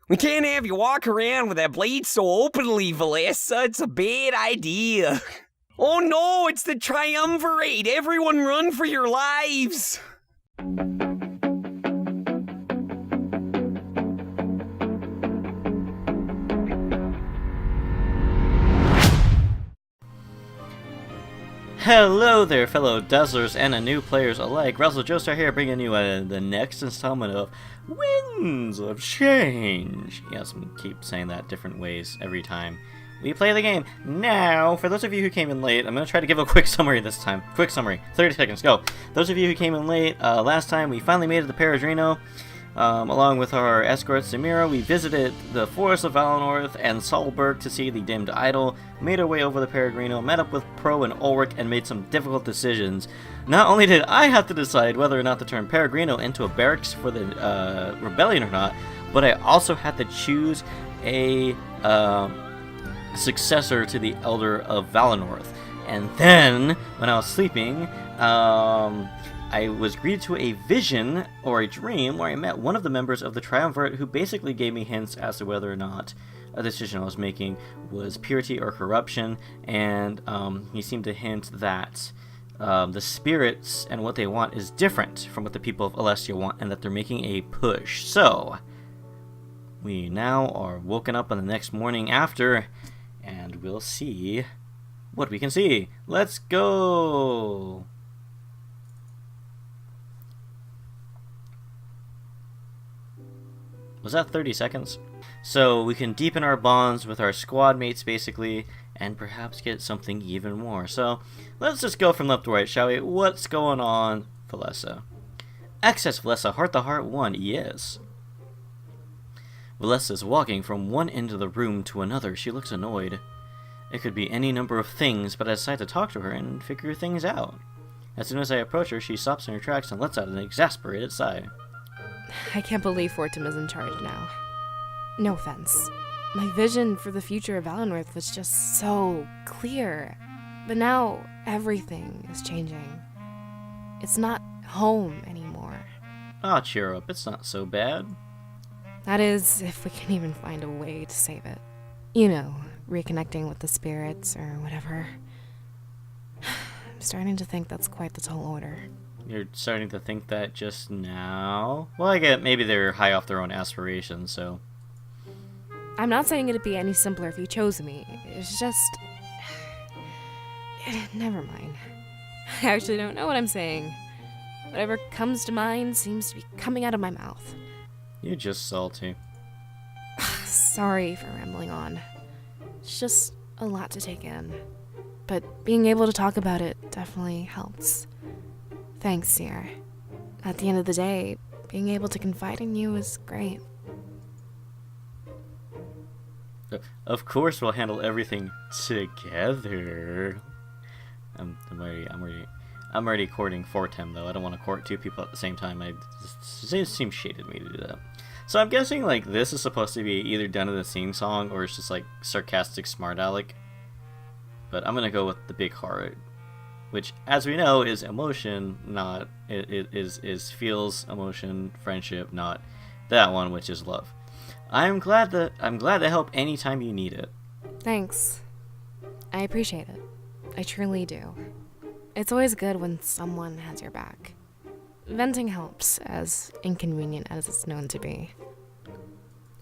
We can't have you walk around with that blade so openly, Valessa. It's a bad idea. Oh no, it's the triumvirate! Everyone run for your lives! Hello there, fellow Dazzlers and new players alike. Razzle Joestar here, bringing you the next installment of Winds of Change. Yes, I keep saying that different ways every time we play the game. Now, for those of you who came in late, I'm going to try to give a quick summary this time. Quick summary. 30 seconds, go. Those of you who came in late, last time we finally made it to Peregrino. Along with our escort Samira, we visited the Forest of Valinor and Solberg to see the dimmed idol, made our way over the Peregrino, met up with Pro and Ulrich, and made some difficult decisions. Not only did I have to decide whether or not to turn Peregrino into a barracks for the rebellion or not, but I also had to choose a successor to the Elder of Valinor. And then, when I was sleeping, I was greeted to a vision, or a dream, where I met one of the members of the Triumvirate who basically gave me hints as to whether or not a decision I was making was purity or corruption, and he seemed to hint that the spirits and what they want is different from what the people of Alestia want, and that they're making a push. So, we now are woken up on the next morning after, and we'll see what we can see. Let's go! Was that 30 seconds? So we can deepen our bonds with our squad mates, basically, and perhaps get something even more. So let's just go from left to right, shall we? What's going on, Valessa? Access Valessa, heart to heart 1, yes. Valessa's walking from one end of the room to another. She looks annoyed. It could be any number of things, but I decide to talk to her and figure things out. As soon as I approach her, she stops in her tracks and lets out an exasperated sigh. I can't believe Fortaime is in charge now. No offense. My vision for the future of Valinor was just so clear. But now, everything is changing. It's not home anymore. Ah, cheer up. It's not so bad. That is, if we can even find a way to save it. You know, reconnecting with the spirits or whatever. I'm starting to think that's quite the tall order. You're starting to think that just now? Well, I get maybe they're high off their own aspirations, so... I'm not saying it'd be any simpler if you chose me. It's just... Never mind. I actually don't know what I'm saying. Whatever comes to mind seems to be coming out of my mouth. You're just salty. Sorry for rambling on. It's just a lot to take in. But being able to talk about it definitely helps. Thanks, Seer. At the end of the day, being able to confide in you is great. Of course, we'll handle everything together. I'm already courting Fortaime, though. I don't want to court two people at the same time. It seems shaded me to do that. So I'm guessing like this is supposed to be either done in a sing song or it's just like sarcastic smart aleck. But I'm gonna go with the big heart, which, as we know, is emotion, not it is feels, emotion, friendship, not that one, which is love. I'm glad to help anytime you need it. Thanks. I appreciate it. I truly do. It's always good when someone has your back. Venting helps, as inconvenient as it's known to be.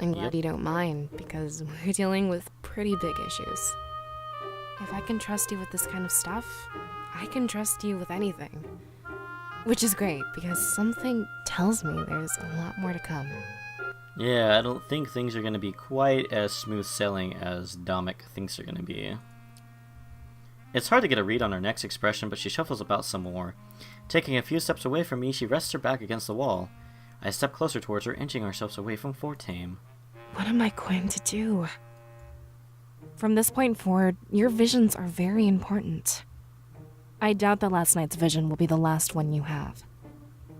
I'm glad you don't mind, because we're dealing with pretty big issues. If I can trust you with this kind of stuff, I can trust you with anything. Which is great, because something tells me there's a lot more to come. Yeah, I don't think things are going to be quite as smooth sailing as Dominic thinks they're going to be. It's hard to get a read on her next expression, but she shuffles about some more. Taking a few steps away from me, she rests her back against the wall. I step closer towards her, inching ourselves away from Fortaime. What am I going to do? From this point forward, your visions are very important. I doubt that last night's vision will be the last one you have.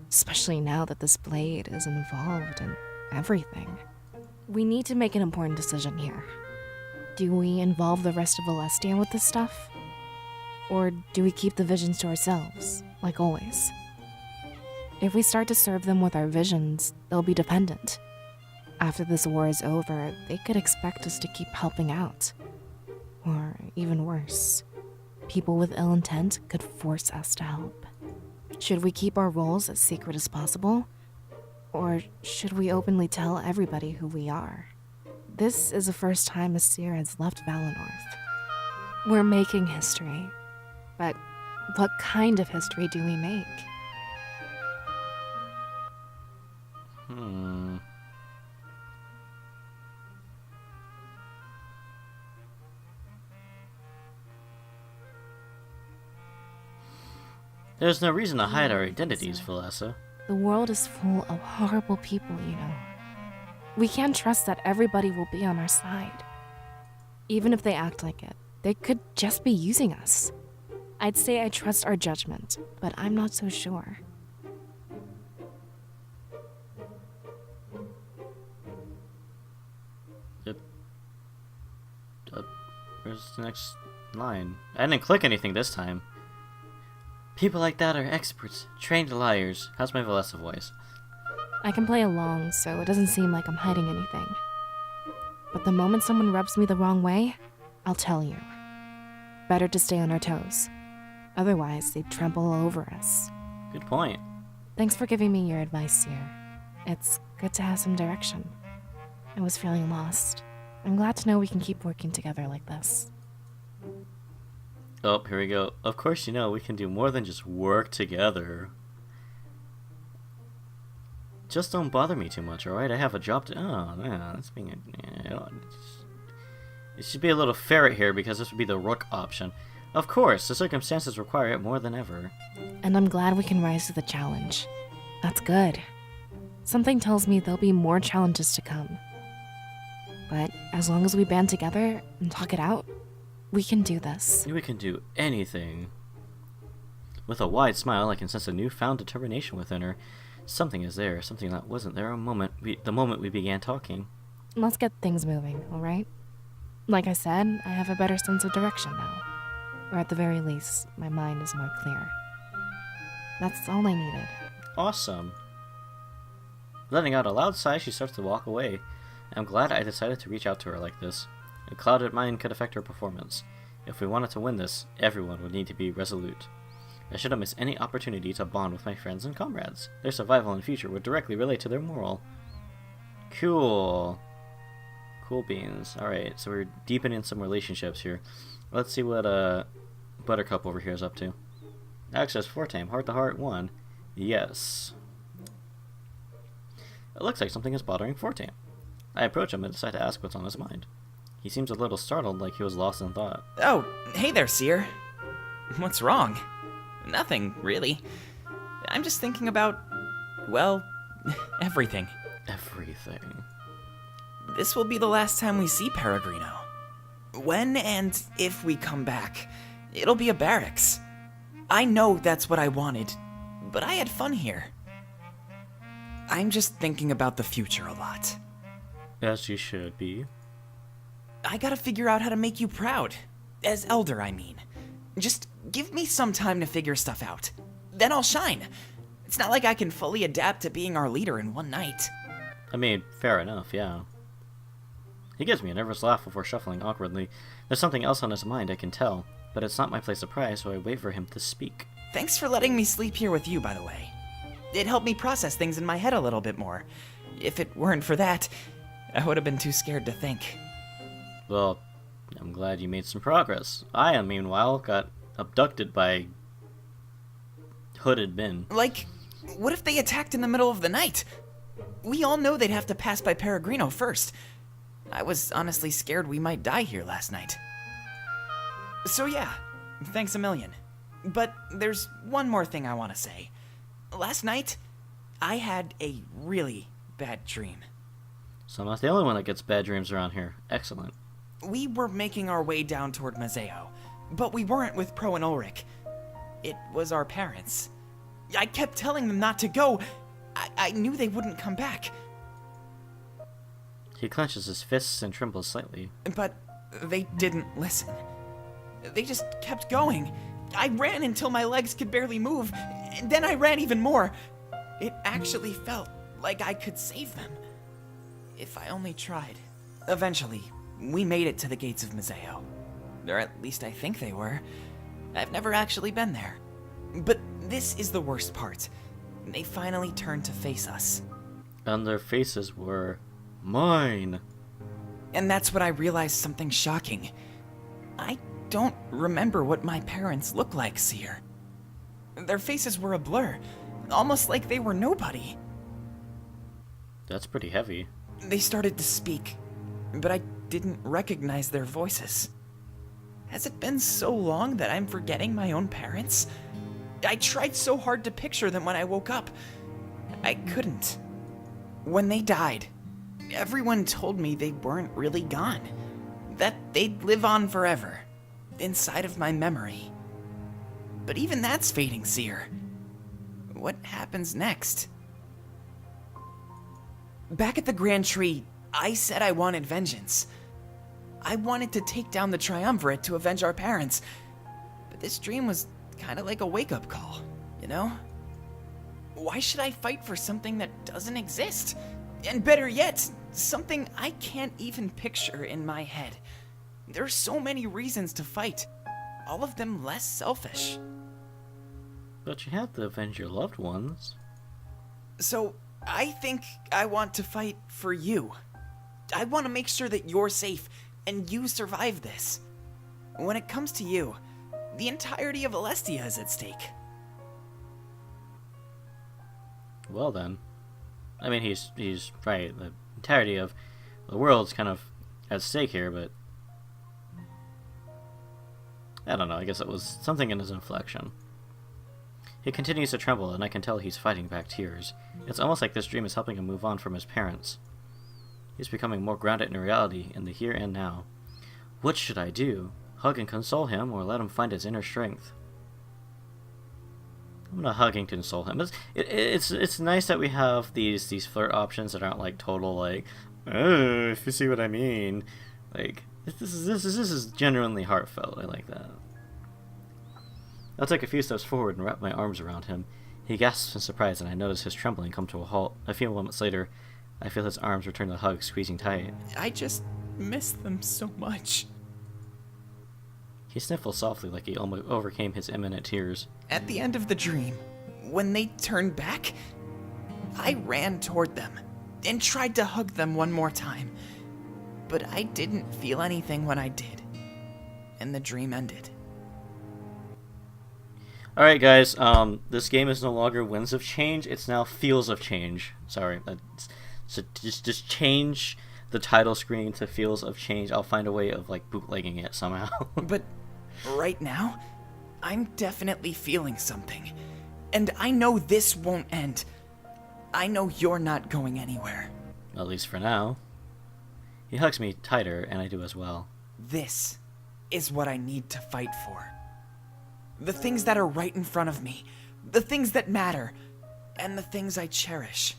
Especially now that this blade is involved in everything. We need to make an important decision here. Do we involve the rest of Alestia with this stuff? Or do we keep the visions to ourselves, like always? If we start to serve them with our visions, they'll be dependent. After this war is over, they could expect us to keep helping out. Or even worse, people with ill intent could force us to help. Should we keep our roles as secret as possible? Or should we openly tell everybody who we are? This is the first time a Seer has left Valenorth. We're making history. But what kind of history do we make? There's no reason to hide our identities, Valessa. The world is full of horrible people, you know. We can't trust that everybody will be on our side. Even if they act like it, they could just be using us. I'd say I trust our judgment, but I'm not so sure. Where's the next line? I didn't click anything this time. People like that are experts, trained liars. How's my Valessa voice? I can play along, so it doesn't seem like I'm hiding anything. But the moment someone rubs me the wrong way, I'll tell you. Better to stay on our toes. Otherwise, they'd trample all over us. Good point. Thanks for giving me your advice, Seer. It's good to have some direction. I was feeling lost. I'm glad to know we can keep working together like this. Oh, here we go. Of course, you know we can do more than just work together. Just don't bother me too much, alright? I have a job to... Oh, yeah, that's being a... It should be a little ferret here because this would be the rook option. Of course, the circumstances require it more than ever. And I'm glad we can rise to the challenge. That's good. Something tells me there'll be more challenges to come. But as long as we band together and talk it out, we can do this. We can do anything. With a wide smile, I can sense a newfound determination within her. Something is there, something that wasn't there the moment we began talking. Let's get things moving, alright? Like I said, I have a better sense of direction now. Or at the very least, my mind is more clear. That's all I needed. Awesome. Letting out a loud sigh, she starts to walk away. I'm glad I decided to reach out to her like this. A clouded mind could affect her performance. If we wanted to win this, everyone would need to be resolute. I shouldn't miss any opportunity to bond with my friends and comrades. Their survival and future would directly relate to their moral. Cool. Cool beans. Alright, so we're deepening some relationships here. Let's see what Buttercup over here is up to. Access Fortaime, heart to heart 1. Yes. It looks like something is bothering Fortaime. I approach him and decide to ask what's on his mind. He seems a little startled, like he was lost in thought. Oh, hey there, Seer. What's wrong? Nothing, really. I'm just thinking about, well, everything. Everything. This will be the last time we see Peregrino. When and if we come back, it'll be a barracks. I know that's what I wanted, but I had fun here. I'm just thinking about the future a lot. As you should be. I gotta figure out how to make you proud. As elder, I mean. Just give me some time to figure stuff out. Then I'll shine. It's not like I can fully adapt to being our leader in one night. I mean, fair enough, yeah. He gives me a nervous laugh before shuffling awkwardly. There's something else on his mind, I can tell, but it's not my place to pry, so I wait for him to speak. Thanks for letting me sleep here with you, by the way. It helped me process things in my head a little bit more. If it weren't for that, I would have been too scared to think. Well, I'm glad you made some progress. I, meanwhile, got abducted by hooded men. Like, what if they attacked in the middle of the night? We all know they'd have to pass by Peregrino first. I was honestly scared we might die here last night. So yeah, thanks a million. But there's one more thing I want to say. Last night, I had a really bad dream. So I'm not the only one that gets bad dreams around here. Excellent. We were making our way down toward Mazeo, but we weren't with Pro and Ulrich. It was our parents. I kept telling them not to go. I knew they wouldn't come back. He clenches his fists and trembles slightly. But they didn't listen. They just kept going. I ran until my legs could barely move, and then I ran even more. It actually felt like I could save them. If I only tried. Eventually, we made it to the gates of Mazeo. Or at least I think they were. I've never actually been there. But this is the worst part. They finally turned to face us. And their faces were mine. And that's when I realized something shocking. I don't remember what my parents looked like, Seer. Their faces were a blur, almost like they were nobody. That's pretty heavy. They started to speak, but I didn't recognize their voices. Has it been so long that I'm forgetting my own parents? I tried so hard to picture them when I woke up. I couldn't. When they died, everyone told me they weren't really gone. That they'd live on forever, inside of my memory. But even that's fading, Seer. What happens next? Back at the Grand Tree, I said I wanted vengeance. I wanted to take down the Triumvirate to avenge our parents. But this dream was kind of like a wake-up call, you know? Why should I fight for something that doesn't exist? And better yet, something I can't even picture in my head. There are so many reasons to fight, all of them less selfish. But you have to avenge your loved ones. So, I think I want to fight for you. I want to make sure that you're safe and you survive this. When it comes to you, the entirety of Alestia is at stake. Well then. I mean, he's right. The entirety of the world's kind of at stake here, but I don't know. I guess it was something in his inflection. He continues to tremble, and I can tell he's fighting back tears. It's almost like this dream is helping him move on from his parents. He's becoming more grounded in reality, in the here and now. What should I do? Hug and console him, or let him find his inner strength? I'm gonna hug and console him. It's nice that we have these flirt options that aren't like total like, oh, if you see what I mean. Like this is genuinely heartfelt. I like that. I'll take a few steps forward and wrap my arms around him. He gasps in surprise, and I notice his trembling come to a halt. A few moments later, I feel his arms return to the hug, squeezing tight. I just miss them so much. He sniffles softly like he almost overcame his imminent tears. At the end of the dream, when they turned back, I ran toward them and tried to hug them one more time. But I didn't feel anything when I did, and the dream ended. Alright guys, this game is no longer Winds of Change, it's now Feels of Change. Sorry, so just change the title screen to Feels of Change. I'll find a way of like bootlegging it somehow. But right now, I'm definitely feeling something. And I know this won't end. I know you're not going anywhere. At least for now. He hugs me tighter, and I do as well. This is what I need to fight for. The things that are right in front of me. The things that matter. And the things I cherish.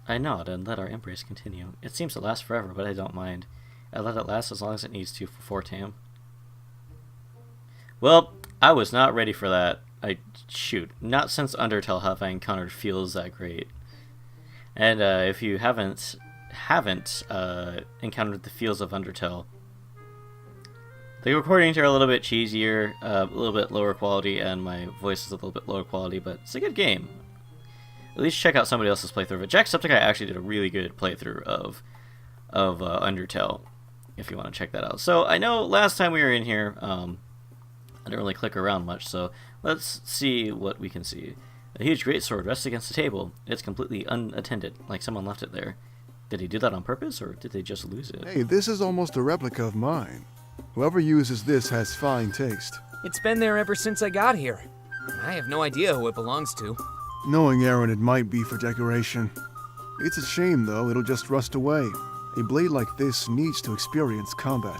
I nod and let our embrace continue. It seems to last forever, but I don't mind. I let it last as long as it needs to for Fortaime. Well, I was not ready for that. Shoot, not since Undertale have I encountered feels that great. And if you haven't encountered the feels of Undertale, the recordings are a little bit cheesier, a little bit lower quality, and my voice is a little bit lower quality, but it's a good game. At least check out somebody else's playthrough of it. Jacksepticeye actually did a really good playthrough of Undertale, if you want to check that out. So I know last time we were in here, I didn't really click around much, so let's see what we can see. A huge greatsword rests against the table. It's completely unattended, like someone left it there. Did he do that on purpose, or did they just lose it? Hey, this is almost a replica of mine. Whoever uses this has fine taste. It's been there ever since I got here. I have no idea who it belongs to. Knowing Aaron, it might be for decoration. It's a shame, though, it'll just rust away. A blade like this needs to experience combat.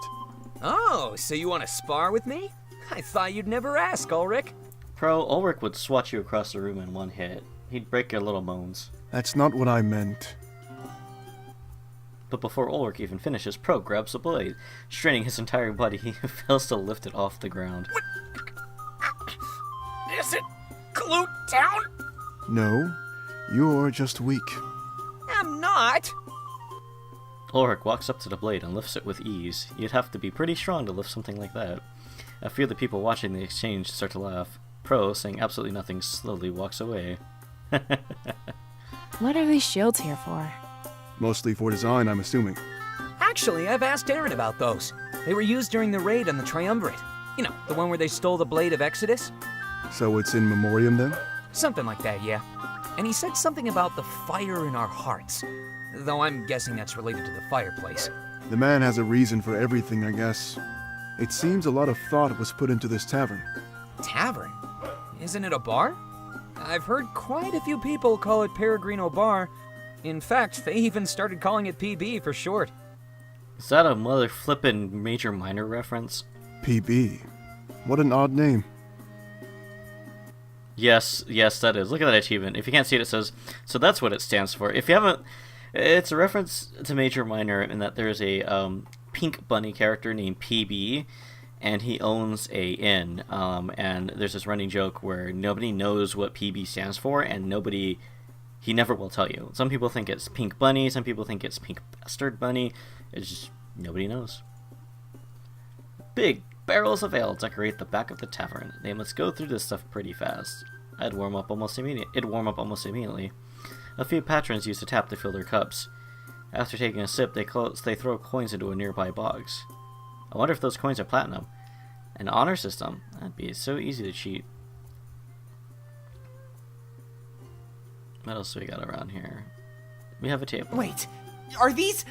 Oh, so you want to spar with me? I thought you'd never ask, Ulrich. Pro, Ulrich would swat you across the room in one hit. He'd break your little bones. That's not what I meant. But before Ulrich even finishes, Pro grabs the blade. Straining his entire body, he fails to lift it off the ground. Is it glued down? No, you're just weak. I'm not. Ulrich walks up to the blade and lifts it with ease. You'd have to be pretty strong to lift something like that. A few of the people watching the exchange start to laugh. Pro, saying absolutely nothing, slowly walks away. What are these shields here for? Mostly for design, I'm assuming. Actually, I've asked Aaron about those. They were used during the raid on the Triumvirate. You know, the one where they stole the Blade of Exodus? So it's in memoriam then? Something like that, yeah. And he said something about the fire in our hearts. Though I'm guessing that's related to the fireplace. The man has a reason for everything, I guess. It seems a lot of thought was put into this tavern. Tavern? Isn't it a bar? I've heard quite a few people call it Peregrino Bar. In fact, they even started calling it PB for short. Is that a mother flippin' Major Minor reference? PB. What an odd name. Yes, that is. Look at that achievement. If you can't see it, it says, so that's what it stands for. If you haven't, it's a reference to Major Minor in that there's a pink bunny character named PB, and he owns a inn, and there's this running joke where nobody knows what PB stands for, and he never will tell you. Some people think it's Pink Bunny, some people think it's Pink Bastard Bunny. It's just, nobody knows. Big barrels of ale decorate the back of the tavern. They must go through this stuff pretty fast. It'd warm up almost immediately. A few patrons use the tap to fill their cups. After taking a sip, they throw coins into a nearby box. I wonder if those coins are platinum. An honor system? That'd be so easy to cheat. What else do we got around here? We have a table. Wait, are these...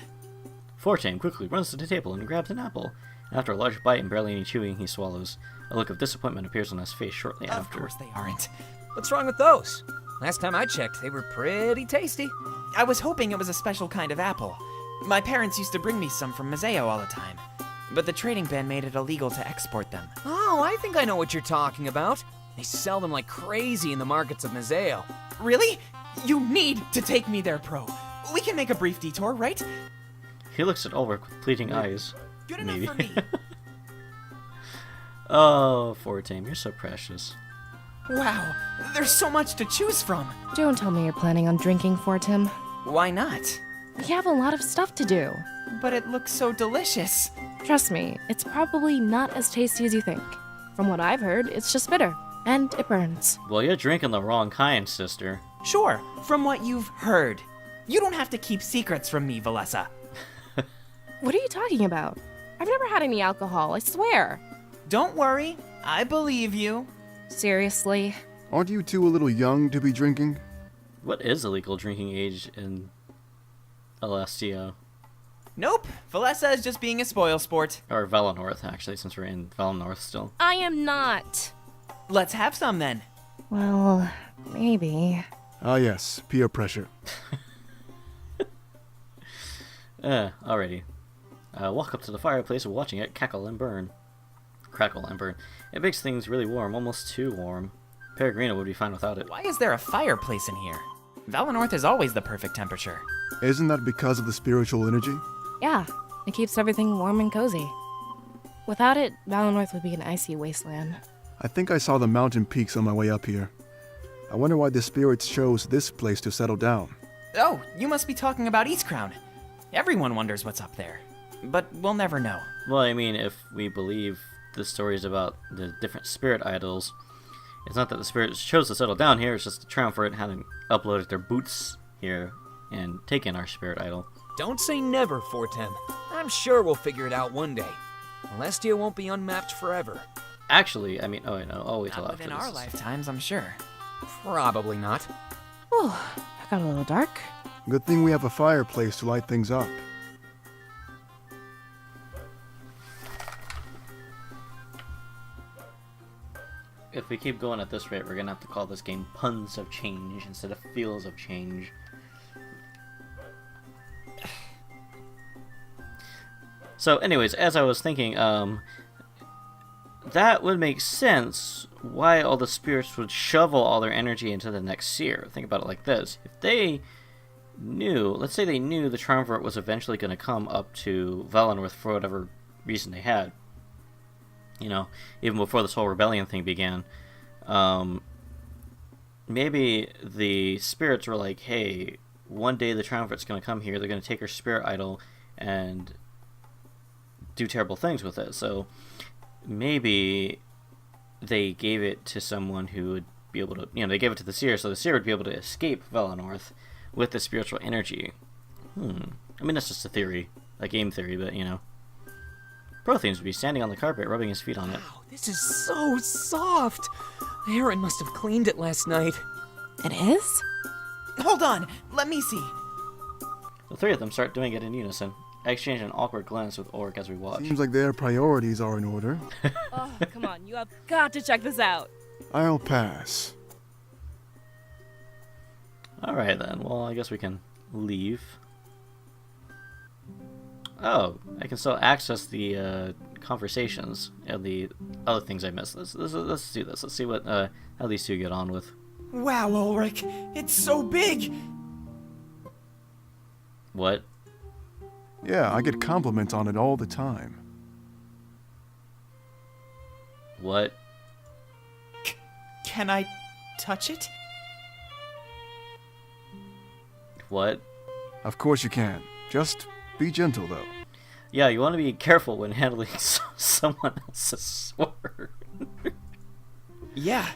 Fortaime quickly runs to the table and grabs an apple. After a large bite and barely any chewing, he swallows. A look of disappointment appears on his face shortly after. Of course they aren't. What's wrong with those? Last time I checked, they were pretty tasty. I was hoping it was a special kind of apple. My parents used to bring me some from Mazeo all the time. But the trading ban made it illegal to export them. Oh, I think I know what you're talking about. They sell them like crazy in the markets of Mazeo. Really? You need to take me there, Pro. We can make a brief detour, right? He looks at Ulrich with pleading eyes. Good enough Maybe. for me. Oh, Fortaime, you're so precious. Wow, there's so much to choose from. Don't tell me you're planning on drinking, Fortim. Why not? We have a lot of stuff to do. But it looks so delicious. Trust me, it's probably not as tasty as you think. From what I've heard, it's just bitter. And it burns. Well, you're drinking the wrong kind, sister. Sure, from what you've heard. You don't have to keep secrets from me, Valessa. What are you talking about? I've never had any alcohol, I swear. Don't worry, I believe you. Seriously? Aren't you two a little young to be drinking? What is the legal drinking age in Alessio? Nope, Valessa is just being a spoil sport. Or Velanorth, actually, since we're in Velanorth still. I am not. Let's have some then. Well, maybe. Ah yes, peer pressure. Alrighty. Walk up to the fireplace and watching it crackle and burn. It makes things really warm, almost too warm. Peregrino would be fine without it. Why is there a fireplace in here? Velanorth is always the perfect temperature. Isn't that because of the spiritual energy? Yeah, it keeps everything warm and cozy. Without it, Valenorth would be an icy wasteland. I think I saw the mountain peaks on my way up here. I wonder why the spirits chose this place to settle down. Oh, you must be talking about East Crown. Everyone wonders what's up there. But we'll never know. Well, I mean, if we believe the stories about the different spirit idols, it's not that the spirits chose to settle down here, it's just the Triumvirate hadn't uploaded their boots here and taken our spirit idol. Don't say never, Fortaime. I'm sure we'll figure it out one day. Alestia won't be unmapped forever. Actually, I mean, I'll wait till Not after within this. our lifetimes, I'm sure. Probably not. Oh, that got a little dark. Good thing we have a fireplace to light things up. If we keep going at this rate, we're gonna have to call this game Puns of Change instead of Feels of Change. So anyways, as I was thinking, that would make sense why all the spirits would shovel all their energy into the next Seer. Think about it like this. If they knew, let's say they knew the Triumvirate was eventually going to come up to Velanorth for whatever reason they had, you know, even before this whole rebellion thing began, maybe the spirits were like, hey, one day the Triumvirate's going to come here, they're going to take our spirit idol, and do terrible things with it. So maybe they gave it to someone who would be able to, they gave it to the Seer, so the Seer would be able to escape Velanorth with the spiritual energy. I mean, that's just a theory, a game theory, but Prothemes would be standing on the carpet, rubbing his feet on it. Wow, this is so soft. Aaron must have cleaned it last night. It is? Hold on, let me see. The three of them start doing it in unison. I exchange an awkward glance with Orc as we watch. Seems like their priorities are in order. Oh, come on, you have got to check this out. I'll pass. Alright then, well, I guess we can leave. Oh, I can still access the conversations and the other things I missed. Let's do this. Let's see what how these two get on with. Wow, Ulrich, it's so big! What? Yeah, I get compliments on it all the time. What? Can I touch it? What? Of course you can. Just be gentle, though. Yeah, you want to be careful when handling someone else's sword. Yeah,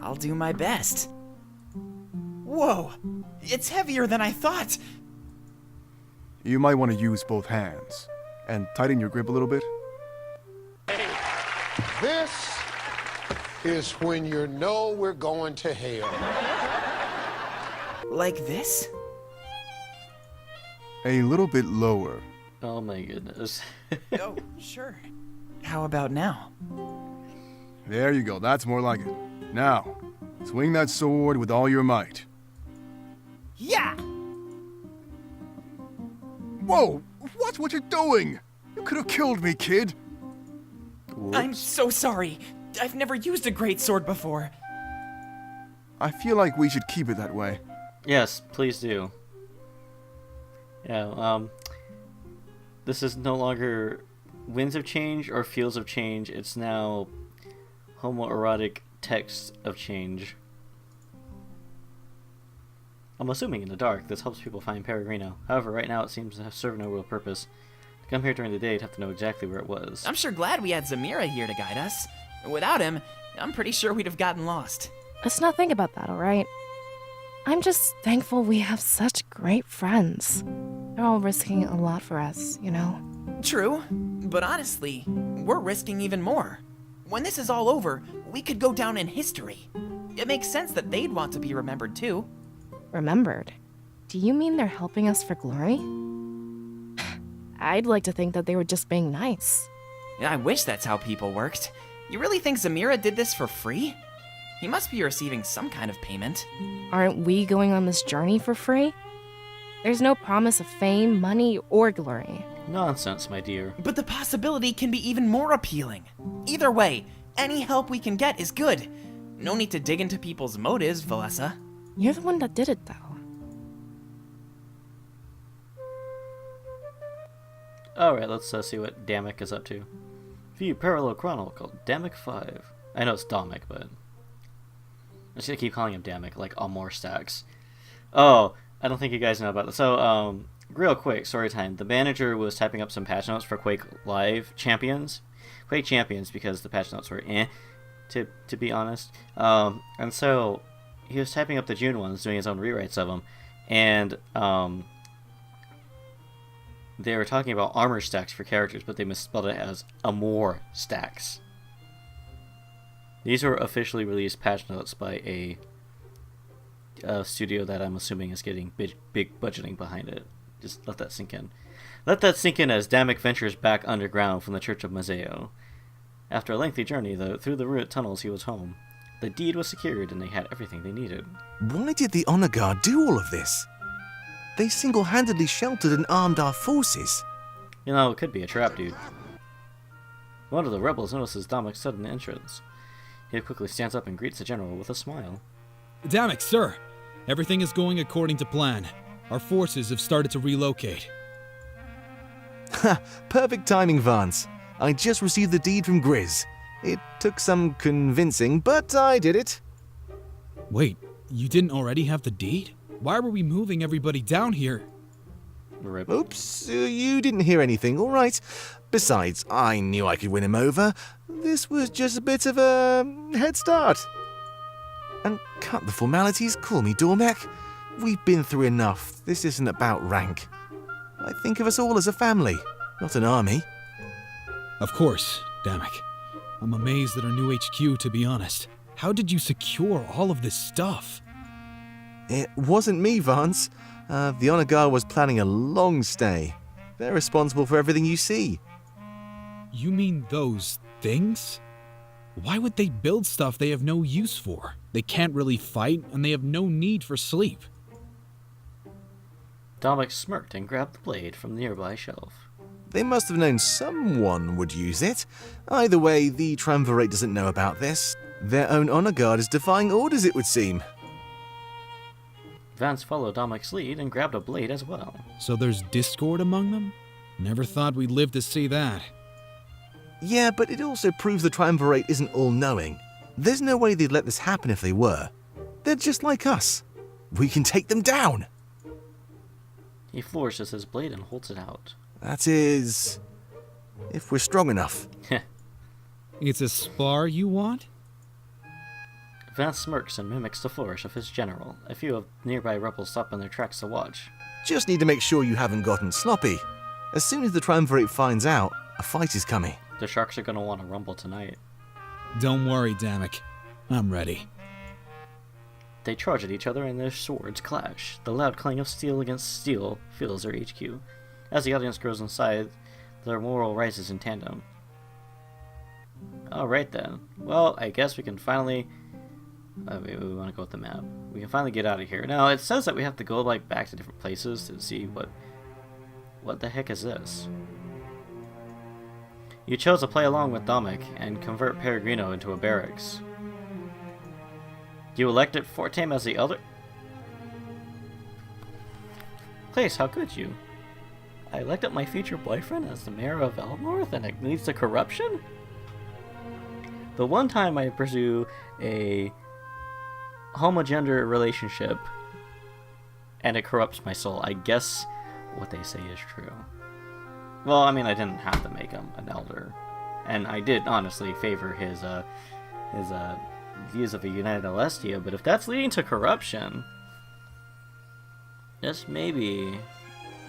I'll do my best. Whoa, it's heavier than I thought. You might want to use both hands. And tighten your grip a little bit. This is when you know we're going to hell. Like this? A little bit lower. Oh my goodness. Oh, sure. How about now? There you go, that's more like it. Now, swing that sword with all your might. Yeah! Whoa! Watch what you're doing! You could have killed me, kid! I'm so sorry. I've never used a great sword before. I feel like we should keep it that way. Yes, please do. Yeah, this is no longer Winds of Change or Fields of Change. It's now homoerotic text of change. I'm assuming in the dark, this helps people find Peregrino. However, right now it seems to have served no real purpose. To come here during the day, you'd have to know exactly where it was. I'm sure glad we had Zamira here to guide us. Without him, I'm pretty sure we'd have gotten lost. Let's not think about that, alright? I'm just thankful we have such great friends. They're all risking a lot for us, you know? True, but honestly, we're risking even more. When this is all over, we could go down in history. It makes sense that they'd want to be remembered too. Remembered? Do you mean they're helping us for glory? I'd like to think that they were just being nice. I wish that's how people worked. You really think Zamira did this for free? He must be receiving some kind of payment. Aren't we going on this journey for free? There's no promise of fame, money, or glory. Nonsense, my dear. But the possibility can be even more appealing. Either way, any help we can get is good. No need to dig into people's motives, Valessa. You're the one that did it, though. Alright, let's see what Damek is up to. View Parallel Chronicle, Damek 5. I know it's Damek, but I'm just gonna keep calling him Damek, like all more stacks. Oh, I don't think you guys know about this. So, real quick, story time. The manager was typing up some patch notes for Quake Live Champions. Quake Champions, because the patch notes were to be honest. And so, he was typing up the June ones, doing his own rewrites of them. And, they were talking about armor stacks for characters, but they misspelled it as Amor stacks. These were officially released patch notes by a studio that I'm assuming is getting big budgeting behind it. Just let that sink in. Let that sink in as Damek ventures back underground from the Church of Mazeo. After a lengthy journey through the root tunnels, he was home. The deed was secured, and they had everything they needed. Why did the Honor Guard do all of this? They single-handedly sheltered and armed our forces. You know, it could be a trap, dude. One of the rebels notices Damek's sudden entrance. He quickly stands up and greets the general with a smile. Damek, sir. Everything is going according to plan. Our forces have started to relocate. Ha! Perfect timing, Vance. I just received the deed from Grizz. It took some convincing, but I did it. Wait, you didn't already have the deed? Why were we moving everybody down here? Rip. Oops, you didn't hear anything, all right. Besides, I knew I could win him over. This was just a bit of a head start. And cut the formalities, call me Dormek. We've been through enough. This isn't about rank. I think of us all as a family, not an army. Of course, Damek. I'm amazed at our new HQ, to be honest. How did you secure all of this stuff? It wasn't me, Vance. The Honor Guard was planning a long stay. They're responsible for everything you see. You mean those things? Why would they build stuff they have no use for? They can't really fight, and they have no need for sleep. Dominic smirked and grabbed the blade from the nearby shelf. They must have known someone would use it. Either way, the Triumvirate doesn't know about this. Their own Honor Guard is defying orders, it would seem. Vance followed Dominic's lead and grabbed a blade as well. So there's discord among them? Never thought we'd live to see that. Yeah, but it also proves the Triumvirate isn't all-knowing. There's no way they'd let this happen if they were. They're just like us. We can take them down. He flourishes his blade and holds it out. That is, if we're strong enough. It's a spar you want? Vance smirks and mimics the flourish of his general. A few of nearby rebels stop in their tracks to watch. Just need to make sure you haven't gotten sloppy. As soon as the Triumvirate finds out, a fight is coming. The sharks are gonna want to rumble tonight. Don't worry, Damek. I'm ready. They charge at each other and their swords clash. The loud clang of steel against steel fills their HQ. As the audience grows inside, their morale rises in tandem. Alright then. Well, I guess we can finally... we want to go with the map. We can finally get out of here. Now, it says that we have to go like back to different places to see what the heck is this? You chose to play along with Dominik and convert Peregrino into a barracks. You elected Fortaime as the elder... Place, how could you? I elected my future boyfriend as the mayor of Elnorth and it leads to corruption? The one time I pursue a homogender relationship and it corrupts my soul, I guess what they say is true. Well, I mean, I didn't have to make him an elder, and I did honestly favor his views of a united Alestia, but if that's leading to corruption, this maybe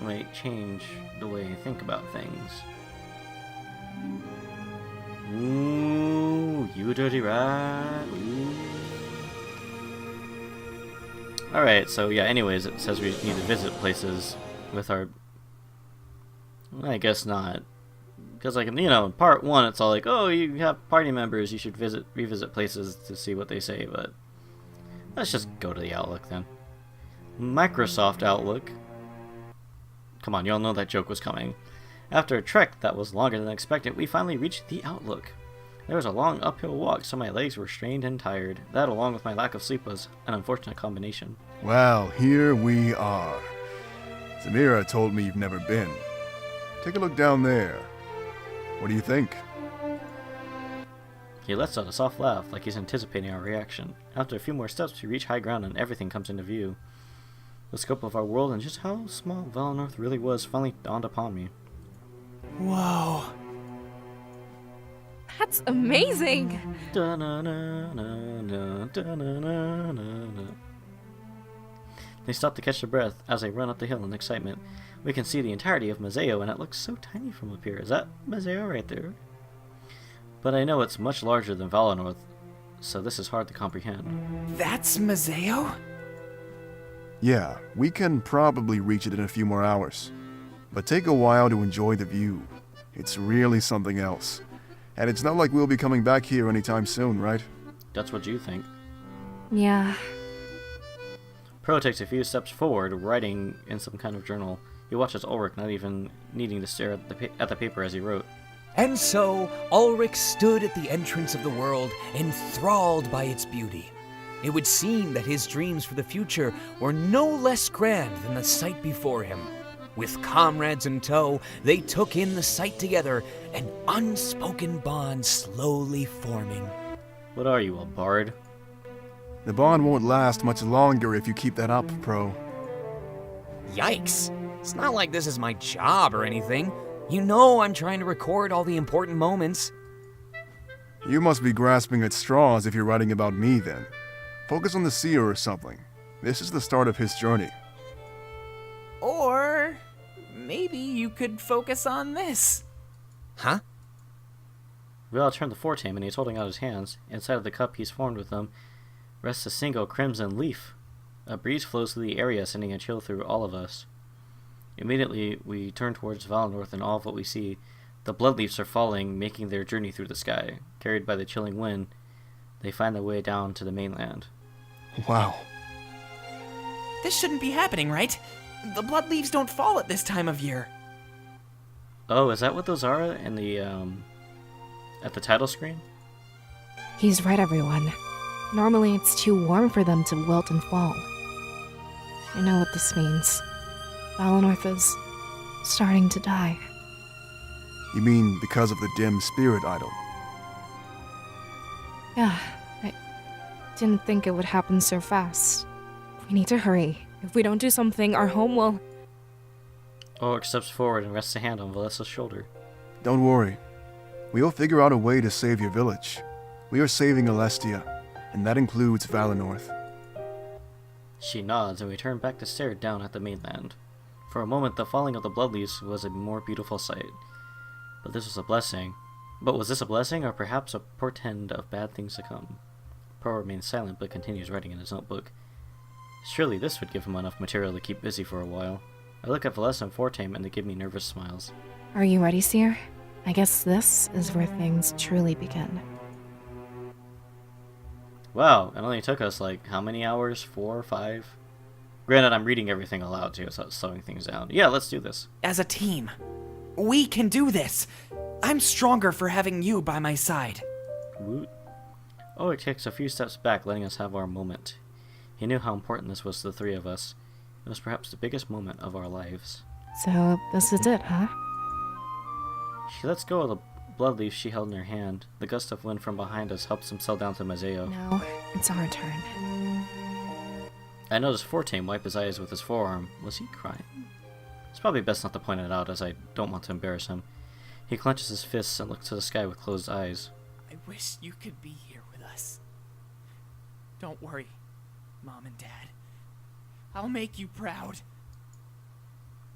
might change the way I think about things. Ooh, you dirty rat. Ooh. Alright, so yeah, anyways, it says we need to visit places with our... I guess not. Because, like, you know, in part 1, it's all like, oh, you have party members, you should revisit places to see what they say, but... Let's just go to the Outlook, then. Microsoft Outlook. Come on, you all know that joke was coming. After a trek that was longer than expected, we finally reached the Outlook. There was a long uphill walk, so my legs were strained and tired. That, along with my lack of sleep, was an unfortunate combination. Well, here we are. Zamira told me you've never been. Take a look down there. What do you think? He lets out a soft laugh, like he's anticipating our reaction. After a few more steps, we reach high ground and everything comes into view. The scope of our world and just how small Valinor really was finally dawned upon me. Whoa. That's amazing! They stop to catch their breath as they run up the hill in excitement. We can see the entirety of Mazeo, and it looks so tiny from up here. Is that Mazeo right there? But I know it's much larger than Valinor, so this is hard to comprehend. That's Mazeo? Yeah, we can probably reach it in a few more hours. But take a while to enjoy the view. It's really something else. And it's not like we'll be coming back here anytime soon, right? That's what you think. Yeah. Pro takes a few steps forward, writing in some kind of journal. He watches Ulrich, not even needing to stare at the paper as he wrote. And so, Ulrich stood at the entrance of the world, enthralled by its beauty. It would seem that his dreams for the future were no less grand than the sight before him. With comrades in tow, they took in the sight together, an unspoken bond slowly forming. What are you, a bard? The bond won't last much longer if you keep that up, Pro. Yikes! It's not like this is my job or anything. You know I'm trying to record all the important moments. You must be grasping at straws if you're writing about me then. Focus on the Seer or something. This is the start of his journey. Or maybe you could focus on this. Huh? Riel turned to Fortaime and he's holding out his hands. Inside of the cup he's formed with them rests a single crimson leaf. A breeze flows through the area, sending a chill through all of us. Immediately, we turn towards Valinor, and all of what we see, the blood leaves are falling, making their journey through the sky. Carried by the chilling wind, they find their way down to the mainland. Wow. This shouldn't be happening, right? The blood leaves don't fall at this time of year. Oh, is that what those are in the, at the title screen? He's right, everyone. Normally it's too warm for them to wilt and fall. I know what this means. Valinor is starting to die. You mean because of the dim spirit idol? Yeah, I didn't think it would happen so fast. We need to hurry. If we don't do something, our home will... Ulrich steps forward and rests a hand on Valessa's shoulder. Don't worry. We'll figure out a way to save your village. We are saving Alestia, and that includes Valinor. She nods, and we turn back to stare down at the mainland. For a moment, the falling of the blood leaves was a more beautiful sight. But this was a blessing. But was this a blessing, or perhaps a portend of bad things to come? Poe remains silent, but continues writing in his notebook. Surely this would give him enough material to keep busy for a while. I look at Valessa and Fortaime, and they give me nervous smiles. Are you ready, Seer? I guess this is where things truly begin. Wow, it only took us like how many hours? 4 or 5? Granted, I'm reading everything aloud too, so it's slowing things down. Yeah, let's do this. As a team, we can do this. I'm stronger for having you by my side. Woot. Ulrich takes a few steps back, letting us have our moment. He knew how important this was to the three of us. It was perhaps the biggest moment of our lives. So, this is it, huh? She lets go of the blood leaf she held in her hand. The gust of wind from behind us helps him settle down to Mazeo. Now, it's our turn. I noticed Fortaime wipe his eyes with his forearm. Was he crying? It's probably best not to point it out, as I don't want to embarrass him. He clenches his fists and looks to the sky with closed eyes. I wish you could be here with us. Don't worry, Mom and Dad. I'll make you proud.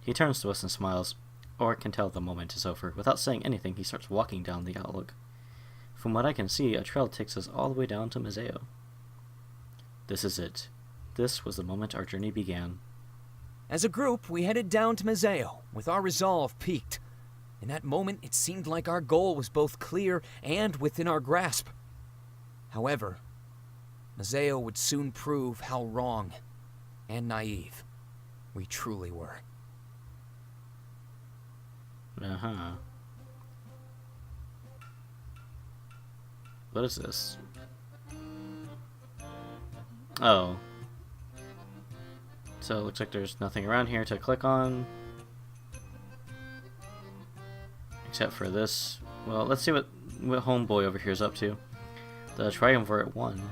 He turns to us and smiles. Ulrich can tell the moment is over. Without saying anything, he starts walking down the outlook. From what I can see, a trail takes us all the way down to Mazeo. This is it. This was the moment our journey began. As a group, we headed down to Mazeo, with our resolve peaked. In that moment, it seemed like our goal was both clear and within our grasp. However, Mazeo would soon prove how wrong and naive we truly were. Uh-huh. What is this? Oh. So it looks like there's nothing around here to click on. Except for this. Well, let's see what homeboy over here is up to. The Triumvirate won.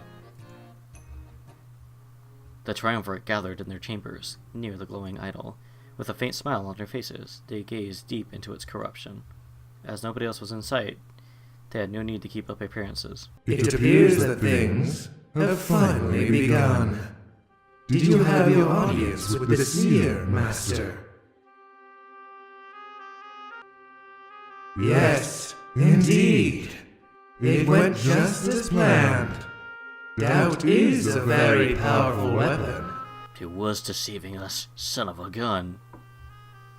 The Triumvirate gathered in their chambers, near the glowing idol. With a faint smile on their faces, they gazed deep into its corruption. As nobody else was in sight, they had no need to keep up appearances. It appears that things have finally begun. Did you have your audience with the Seer, Master? Yes, indeed. It went just as planned. Doubt is a very powerful weapon. He was deceiving us, son of a gun.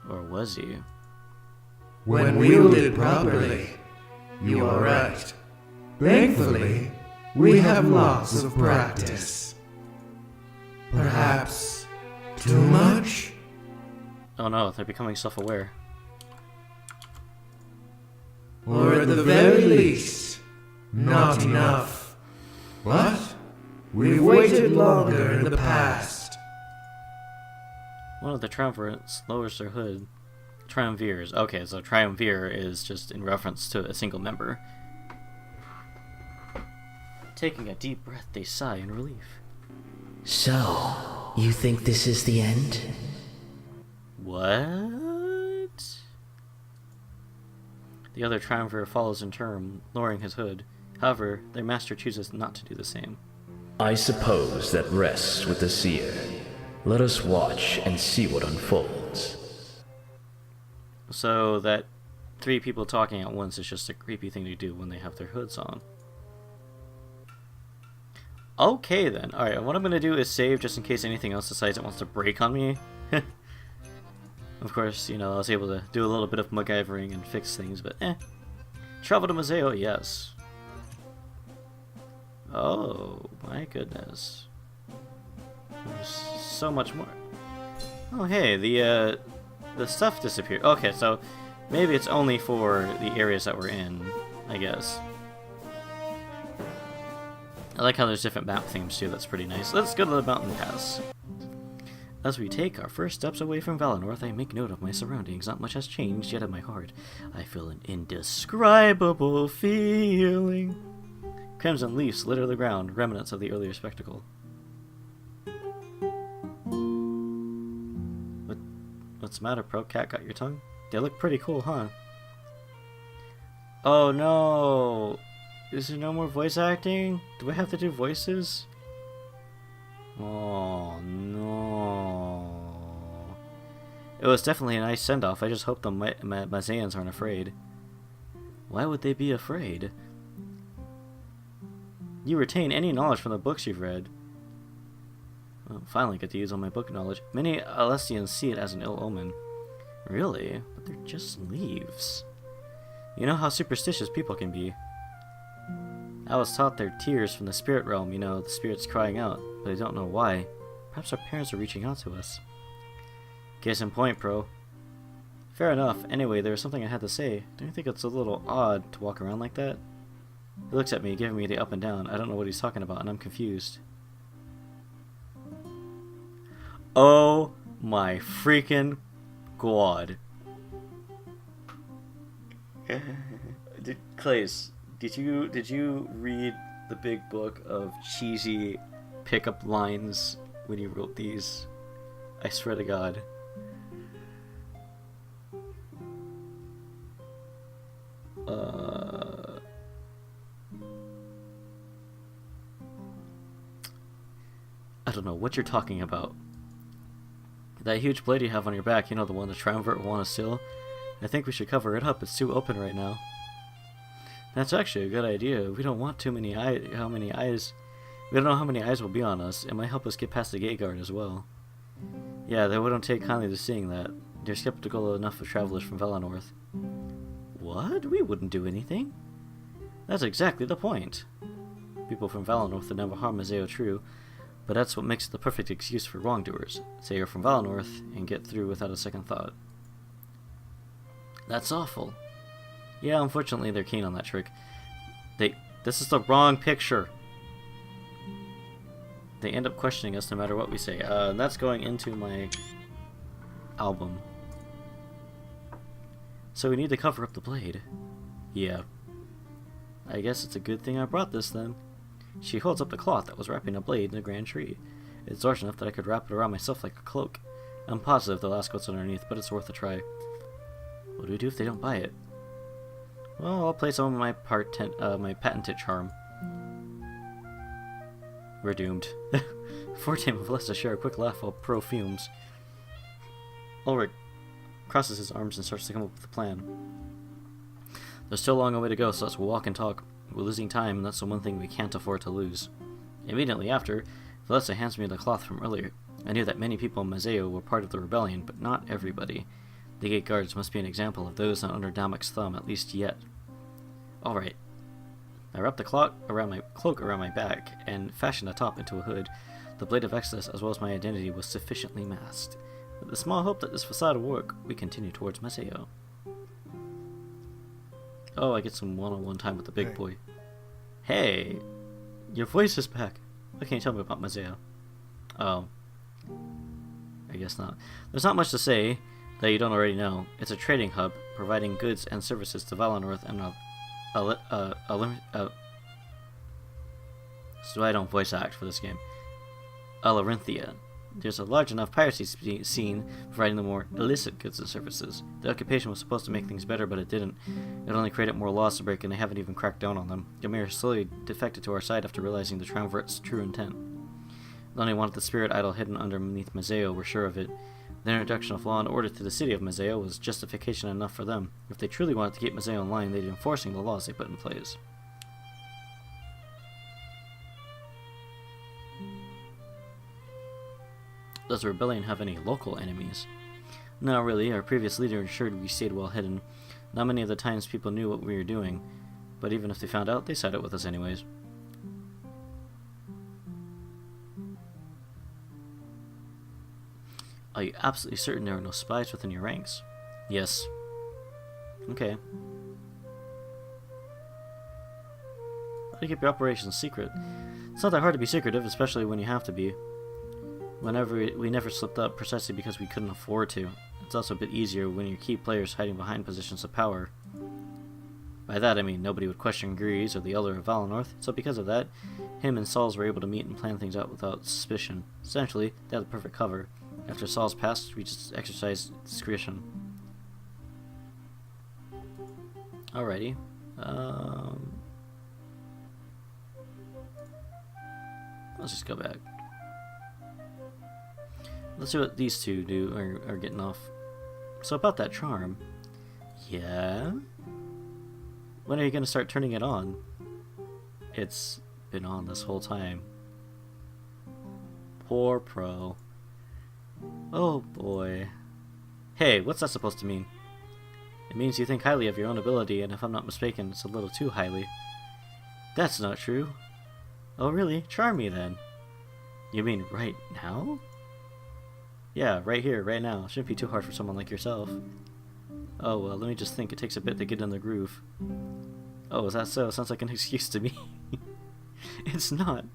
Or was he? When wielded properly, you are right. Thankfully, we have lots of practice. Perhaps too much? Oh no, they're becoming self-aware. Or at the very least, not enough. What? We've waited longer in the past. One of the triumvirates lowers their hood. Triumvirs. Okay, so triumvir is just in reference to a single member. Taking a deep breath, they sigh in relief. So, you think this is the end? What? The other triumvir follows in turn, lowering his hood. However, their master chooses not to do the same. I suppose that rests with the Seer. Let us watch and see what unfolds. So that 3 people talking at once is just a creepy thing to do when they have their hoods on. Okay then. Alright, what I'm going to do is save just in case anything else decides it wants to break on me. Of course, you know, I was able to do a little bit of MacGyvering and fix things, but Travel to Mazeo, yes. Oh, my goodness. There's so much more. Oh, hey, the stuff disappeared. Okay, so maybe it's only for the areas that we're in, I guess. I like how there's different map themes too, that's pretty nice. Let's go to the mountain pass. As we take our first steps away from Valinor, I make note of my surroundings. Not much has changed, yet in my heart, I feel an indescribable feeling. Crimson leaves litter the ground, remnants of the earlier spectacle. What's the matter, Pro? Cat got your tongue? They look pretty cool, huh? Oh no! Is there no more voice acting? Do I have to do voices? Oh no. It was definitely a nice send-off. I just hope the Mazeans aren't afraid. Why would they be afraid? You retain any knowledge from the books you've read. Well, finally get to use all my book knowledge. Many Alessians see it as an ill omen. Really? But they're just leaves. You know how superstitious people can be. I was taught they're tears from the spirit realm, you know, the spirits crying out, but I don't know why. Perhaps our parents are reaching out to us. Case in point, Pro. Fair enough. Anyway, there was something I had to say. Don't you think it's a little odd to walk around like that? He looks at me, giving me the up and down. I don't know what he's talking about, and I'm confused. Oh my freaking god. Clays, did you read the big book of cheesy pickup lines when you wrote these? I swear to God. I don't know what you're talking about. That huge blade you have on your back, you know, the one the triumvirate will want to steal? I think we should cover it up. It's too open right now. That's actually a good idea. We don't want too many eyes. We don't know how many eyes will be on us. It might help us get past the gate guard as well. Yeah, they wouldn't take kindly to seeing that. They're skeptical enough of travelers from Valinor. What? We wouldn't do anything. That's exactly the point. People from Valinor would never harm Mazeo, true, but that's what makes it the perfect excuse for wrongdoers. Say you're from Valinor and get through without a second thought. That's awful. Yeah, unfortunately they're keen on that trick. This is the wrong picture. They end up questioning us no matter what we say. That's going into my album. So we need to cover up the blade. Yeah. I guess it's a good thing I brought this then. She holds up the cloth that was wrapping a blade in a grand tree. It's large enough that I could wrap it around myself like a cloak. I'm positive they'll ask what's underneath, but it's worth a try. What do we do if they don't buy it? Well, I'll play some of my patented charm. We're doomed. Fortaime have left to share a quick laugh while Pro fumes. Ulrich crosses his arms and starts to come up with a plan. There's still a long way to go, so let's walk and talk. We're losing time, and that's the one thing we can't afford to lose. Immediately after, Valessa hands me the cloth from earlier. I knew that many people in Mazeo were part of the rebellion, but not everybody. The gate guards must be an example of those not under Damoc's thumb, at least yet. Alright. I wrapped the cloak around my back, and fashioned the top into a hood. The blade of Exodus, as well as my identity, was sufficiently masked. With the small hope that this facade will work, we continue towards Mazeo. Oh, I get some one-on-one time with the big boy. Hey! Your voice is back! What can you tell me about Mazeo? Oh. I guess not. There's not much to say that you don't already know. It's a trading hub, providing goods and services to Valinor and so I don't voice act for this game. Alarinthia. There's a large enough piracy scene providing the more illicit goods and services. The occupation was supposed to make things better, but it didn't. It only created more laws to break, and they haven't even cracked down on them. Gamir slowly defected to our side after realizing the triumvirate's true intent. They only wanted the spirit idol hidden underneath Mazeo, we're sure of it. The introduction of law and order to the city of Mazeo was justification enough for them. If they truly wanted to keep Mazeo in line, they'd be enforcing the laws they put in place. Does the rebellion have any local enemies? No, really. Our previous leader ensured we stayed well hidden. Not many of the times people knew what we were doing, but even if they found out, they sided with us anyways. Are you absolutely certain there are no spies within your ranks? Yes. Okay. How do you keep your operations secret? It's not that hard to be secretive, especially when you have to be. We never slipped up precisely because we couldn't afford to. It's also a bit easier when you keep players hiding behind positions of power. By that I mean nobody would question Grease or the Elder of Valinor, so because of that, him and Sauls were able to meet and plan things out without suspicion. Essentially, they had the perfect cover. After Sauls passed, we just exercised discretion. Alrighty. Let's just go back. Let's see what these two are getting off. So about that charm. Yeah? When are you going to start turning it on? It's been on this whole time. Poor pro. Oh boy. Hey, what's that supposed to mean? It means you think highly of your own ability, and if I'm not mistaken, it's a little too highly. That's not true. Oh really? Charm me then. You mean right now? Yeah, right here, right now. Shouldn't be too hard for someone like yourself. Oh well, let me just think. It takes a bit to get in the groove. Oh, is that so? Sounds like an excuse to me. It's not.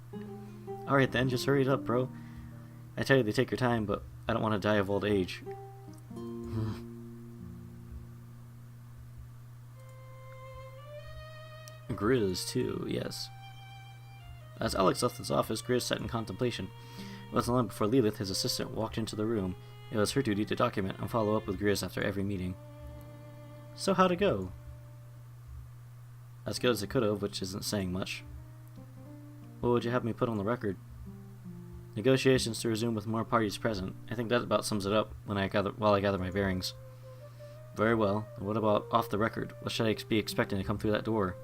Alright then, just hurry it up, bro. I tell you they take your time, but I don't want to die of old age. Grizz, too, yes. As Alex left his office, Grizz sat in contemplation. It wasn't long before Lilith, his assistant, walked into the room. It was her duty to document and follow up with Grizz after every meeting. So how'd it go? As good as it could have, which isn't saying much. What would you have me put on the record? Negotiations to resume with more parties present. I think that about sums it up while I gather my bearings. Very well. And what about off the record? What should I be expecting to come through that door?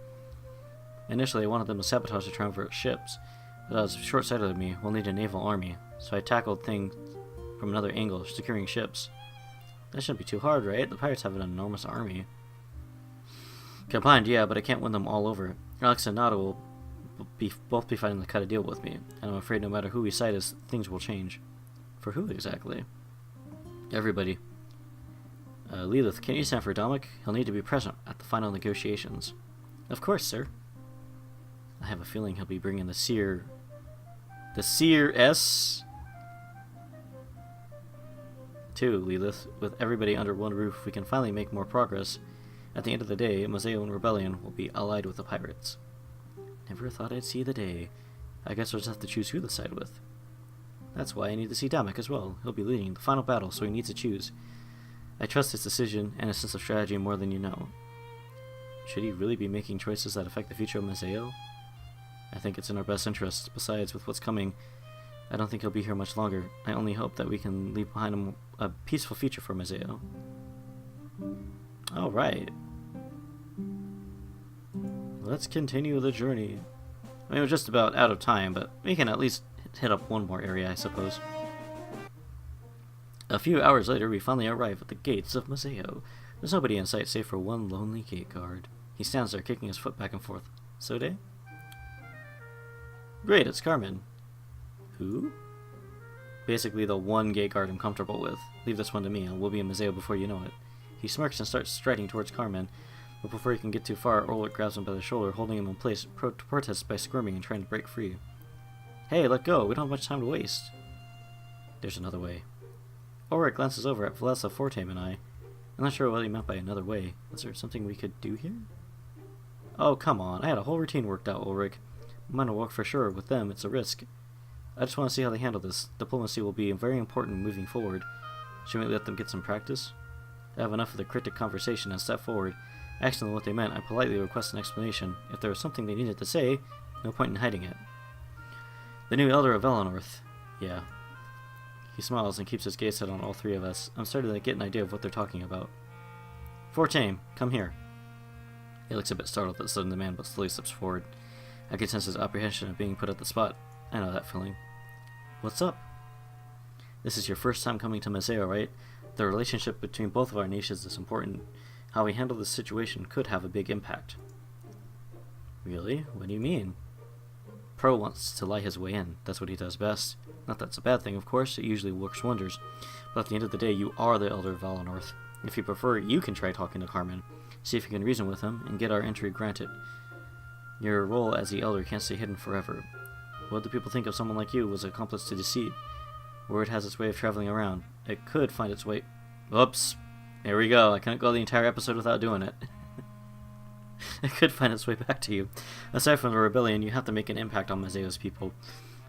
Initially, I wanted them to sabotage the triumvirate ships, but that was short-sighted of me. We'll need a naval army, so I tackled things from another angle, securing ships. That shouldn't be too hard, right? The pirates have an enormous army. Combined, yeah, but I can't win them all over. Alex and Nada will both be fighting to cut a deal with me, and I'm afraid no matter who we side as, things will change. For who exactly? Everybody. Lilith, can you stand for Dominic? He'll need to be present at the final negotiations. Of course, sir. I have a feeling he'll be bringing the Seer... The Seer S? Too, Lilith. With everybody under one roof, we can finally make more progress. At the end of the day, Mazeo and Rebellion will be allied with the pirates. Never thought I'd see the day. I guess I'll just have to choose who to side with. That's why I need to see Damek as well. He'll be leading the final battle, so he needs to choose. I trust his decision and his sense of strategy more than you know. Should he really be making choices that affect the future of Mazeo? I think it's in our best interest. Besides, with what's coming, I don't think he'll be here much longer. I only hope that we can leave behind him a peaceful future for Mazeo. Alright. Let's continue the journey. I mean, we're just about out of time, but we can at least hit up one more area, I suppose. A few hours later, we finally arrive at the gates of Mazeo. There's nobody in sight save for one lonely gate guard. He stands there, kicking his foot back and forth. Sode? Great, it's Carmen. Who? Basically the one gate guard I'm comfortable with. Leave this one to me, and we'll be in Mazeo before you know it. He smirks and starts striding towards Carmen, but before he can get too far, Ulrich grabs him by the shoulder, holding him in place, protests by squirming and trying to break free. Hey, let go, we don't have much time to waste. There's another way. Ulrich glances over at Valessa, Fortaime, and I. I'm not sure what he meant by another way. Is there something we could do here? Oh, come on, I had a whole routine worked out, Ulrich. Mine will work for sure. With them, it's a risk. I just want to see how they handle this. Diplomacy will be very important moving forward. Should we let them get some practice? I have enough of the cryptic conversation and step forward. Asking them what they meant, I politely request an explanation. If there was something they needed to say, no point in hiding it. The new Elder of Valenorth. Yeah. He smiles and keeps his gaze set on all three of us. I'm starting to get an idea of what they're talking about. Fortaime, come here. He looks a bit startled at the sudden demand, but slowly steps forward. I can sense his apprehension of being put at the spot. I know that feeling. What's up? This is your first time coming to Mazeo, right? The relationship between both of our nations is important. How we handle this situation could have a big impact. Really? What do you mean? Pro wants to lie his way in. That's what he does best. Not that it's a bad thing, of course. It usually works wonders. But at the end of the day, you are the Elder of Valenorth. If you prefer, you can try talking to Carmen. See if you can reason with him, and get our entry granted. Your role as the Elder can't stay hidden forever. What do people think of someone like you was an accomplice to deceit? Word has its way of traveling around. It could find its way... Oops. There we go. I couldn't go the entire episode without doing it. It could find its way back to you. Aside from the rebellion, you have to make an impact on Mazeo's people.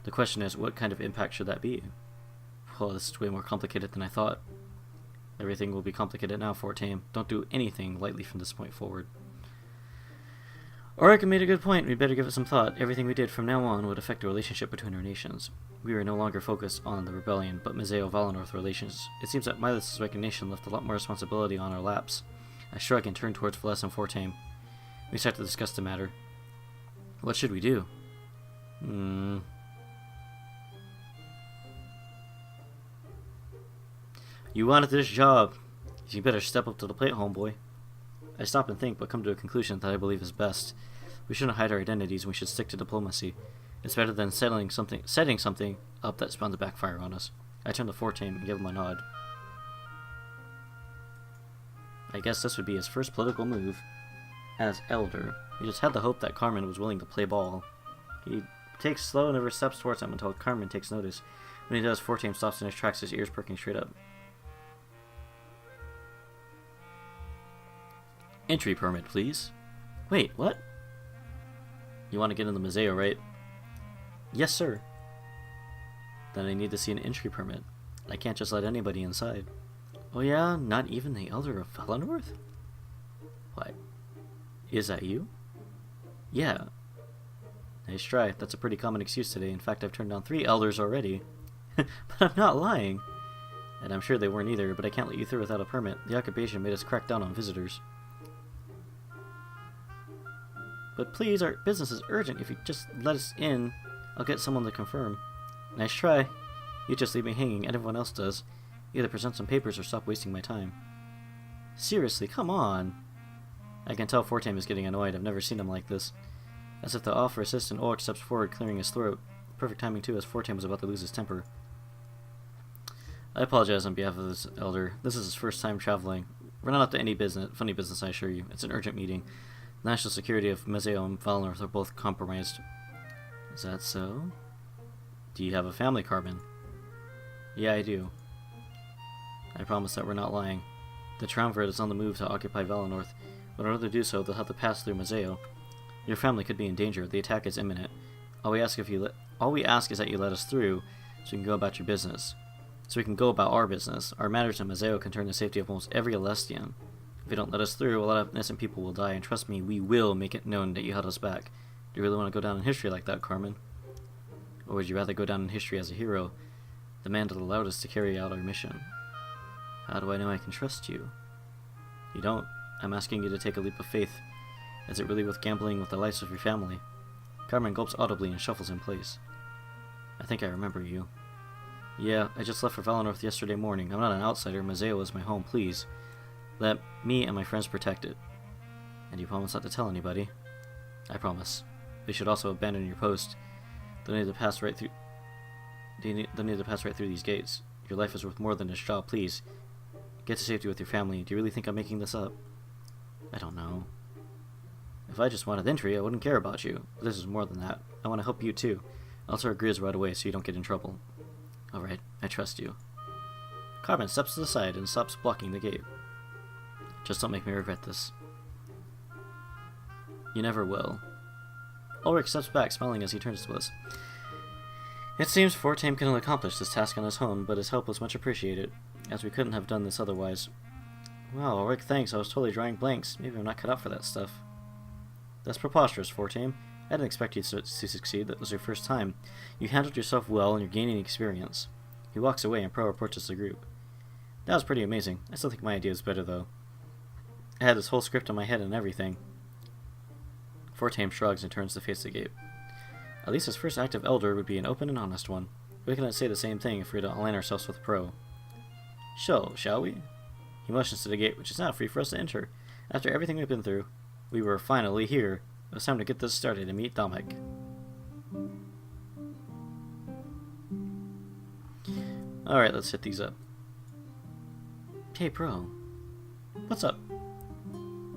The question is, what kind of impact should that be? Well, this is way more complicated than I thought. Everything will be complicated now, Fortaime. Don't do anything lightly from this point forward. Orica made a good point. We'd better give it some thought. Everything we did from now on would affect the relationship between our nations. We were no longer focused on the rebellion, but Mazeo-Valenorth relations. It seems that Midas' resignation left a lot more responsibility on our laps. I shrug and turn towards Vales and Fortaime. We start to discuss the matter. What should we do? You wanted this job. You better step up to the plate, homeboy. I stop and think, but come to a conclusion that I believe is best. We shouldn't hide our identities, and we should stick to diplomacy. It's better than setting something up that's bound to backfire on us. I turn to Fortaime and give him a nod. I guess this would be his first political move. As Elder, he just had the hope that Carmen was willing to play ball. He takes slow and never steps towards him until Carmen takes notice. When he does, Fortaime stops in his tracks, his ears perking straight up. Entry permit, please. Wait, what? You want to get in the Mazeo, right? Yes, sir. Then I need to see an entry permit. I can't just let anybody inside. Oh yeah? Not even the Elder of Valenorth? What? Is that you? Yeah. Nice try. That's a pretty common excuse today. In fact, I've turned down 3 elders already. But I'm not lying. And I'm sure they weren't either, but I can't let you through without a permit. The occupation made us crack down on visitors. But please, our business is urgent. If you just let us in, I'll get someone to confirm. Nice try. You just leave me hanging, and everyone else does. Either present some papers or stop wasting my time. Seriously, come on. I can tell Fortaime is getting annoyed. I've never seen him like this. As if to offer assistance, Ulrich steps forward, clearing his throat. Perfect timing, too, as Fortaime was about to lose his temper. I apologize on behalf of this Elder. This is his first time traveling. We're not up to any funny business, I assure you. It's an urgent meeting. The national security of Mazeo and Valenorth are both compromised. Is that so? Do you have a family, Carmen? Yeah, I do. I promise that we're not lying. The Triumvirate is on the move to occupy Valenorth, but in order to do so, they'll have to pass through Mazeo. Your family could be in danger. The attack is imminent. All we ask is that you let us through, so we can go about your business. So we can go about our business. Our matters in Mazeo can turn the safety of almost every Alestian. If you don't let us through, a lot of innocent people will die, and trust me, we will make it known that you held us back. Do you really want to go down in history like that, Carmen? Or would you rather go down in history as a hero, the man that allowed us to carry out our mission? How do I know I can trust you? You don't. I'm asking you to take a leap of faith. Is it really worth gambling with the lives of your family? Carmen gulps audibly and shuffles in place. I think I remember you. Yeah, I just left for Valenorth yesterday morning. I'm not an outsider. Mazeo is my home, please. Let me and my friends protect it. And you promise not to tell anybody? I promise. They should also abandon your post. They'll need to pass right through. They'll need to pass right through these gates. Your life is worth more than this job, please. Get to safety with your family. Do you really think I'm making this up? I don't know. If I just wanted entry, I wouldn't care about you. But this is more than that. I want to help you too. I'll tell Grizz right away so you don't get in trouble. Alright, I trust you. Carmen steps to the side and stops blocking the gate. Just don't make me regret this. You never will. Ulrich steps back, smiling as he turns to us. It seems Fortaime can accomplish this task on his own, but his help was much appreciated, as we couldn't have done this otherwise. Wow, Ulrich, thanks. I was totally drawing blanks. Maybe I'm not cut out for that stuff. That's preposterous, Fortaime. I didn't expect you to succeed. That was your first time. You handled yourself well, and you're gaining experience. He walks away, and Pro reports to the group. That was pretty amazing. I still think my idea is better, though. I had this whole script in my head and everything. Fortaime shrugs and turns to face the gate. At least his first act of Elder would be an open and honest one. We cannot say the same thing if we don't align ourselves with Pro. So, shall we? He motions to the gate, which is now free for us to enter. After everything we've been through, we were finally here. It was time to get this started and meet Damek. Alright, let's hit these up. Hey, Pro. What's up?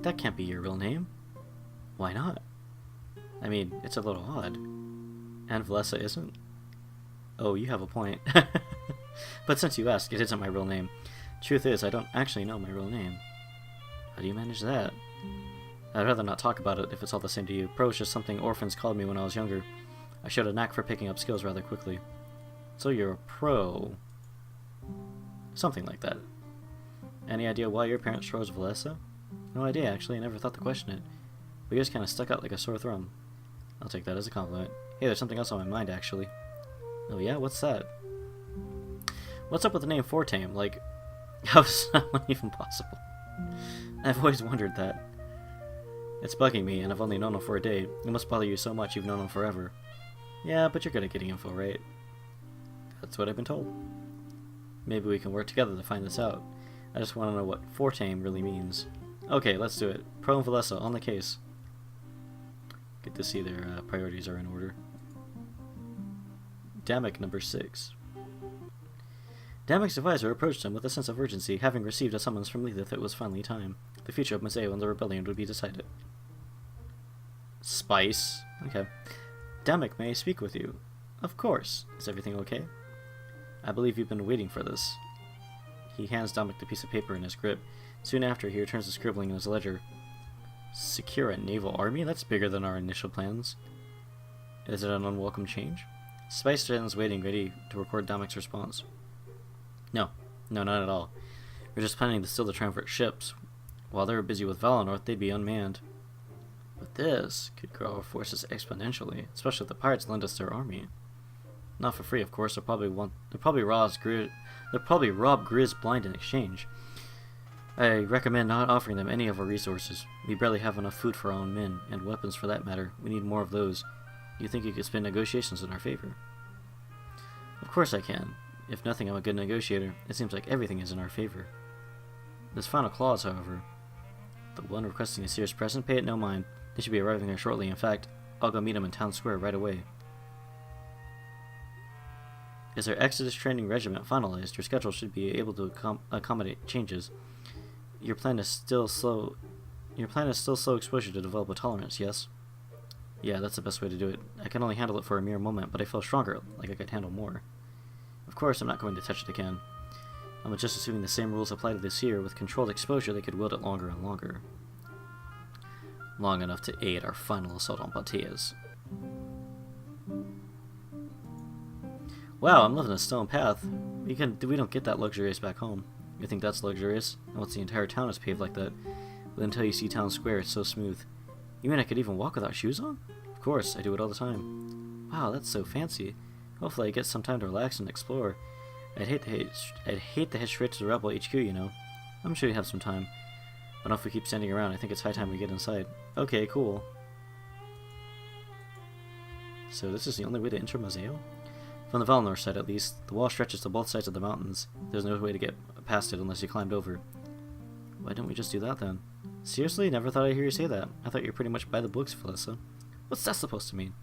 That can't be your real name. Why not? I mean, it's a little odd. And Valessa isn't? Oh, you have a point. But since you ask, it isn't my real name. Truth is, I don't actually know my real name. How do you manage that? I'd rather not talk about it if it's all the same to you. Pro is just something orphans called me when I was younger. I showed a knack for picking up skills rather quickly. So you're a pro. Something like that. Any idea why your parents chose Valessa? No idea, actually. I never thought to question it. We just kind of stuck out like a sore thumb. I'll take that as a compliment. Hey, there's something else on my mind, actually. Oh yeah? What's that? What's up with the name Fortaime? Like, how is that one even possible? I've always wondered that. It's bugging me, and I've only known him for a day. It must bother you so much you've known him forever. Yeah, but you're good at getting info, right? That's what I've been told. Maybe we can work together to find this out. I just want to know what Fortaime really means. Okay, let's do it. Pro and Valessa, on the case. Good to see their priorities are in order. Damek number 6. Damek's advisor approached him with a sense of urgency, having received a summons from Lilith. It was finally time. The future of Mazeo and the rebellion would be decided. Spice. Okay. Damek, may I speak with you? Of course. Is everything okay? I believe you've been waiting for this. He hands Damek the piece of paper in his grip. Soon after, he returns to scribbling in his ledger. Secure a naval army? That's bigger than our initial plans. Is it an unwelcome change? Spice stands waiting, ready to record Damek's response. No, not at all. We're just planning to steal the triumvirate ships. While they were busy with Valinor, they'd be unmanned. But this could grow our forces exponentially, especially if the pirates lend us their army. Not for free, of course. They'll probably rob Grizz blind in exchange. I recommend not offering them any of our resources. We barely have enough food for our own men, and weapons for that matter. We need more of those. You think you could spin negotiations in our favor? Of course I can. If nothing, I'm a good negotiator. It seems like everything is in our favor. This final clause, however, the one requesting a Seer's present, pay it no mind. They should be arriving there shortly. In fact, I'll go meet them in Town Square right away. Is their Exodus training regiment finalized? Your schedule should be able to accommodate changes. Your plan is still slow exposure to develop a tolerance, yes? Yeah, that's the best way to do it. I can only handle it for a mere moment, but I feel stronger, like I could handle more. Of course, I'm not going to touch it again. I'm just assuming the same rules apply to this year. With controlled exposure, they could wield it longer and longer. Long enough to aid our final assault on Bateas. Wow, I'm living a stone path. We don't get that luxurious back home. You think that's luxurious? And once the entire town is paved like that, but until you see Town Square, it's so smooth. You mean I could even walk without shoes on? Of course, I do it all the time. Wow, that's so fancy. Hopefully I get some time to relax and explore. I'd hate to head straight to the Rebel HQ, you know. I'm sure you have some time. But if we keep standing around, I think it's high time we get inside. Okay, cool. So this is the only way to enter Mazeo? From the Valinor side, at least. The wall stretches to both sides of the mountains. There's no way to get past it unless you climbed over. Why don't we just do that then? Seriously? Never thought I'd hear you say that. I thought you were pretty much by the books, Valessa. What's that supposed to mean?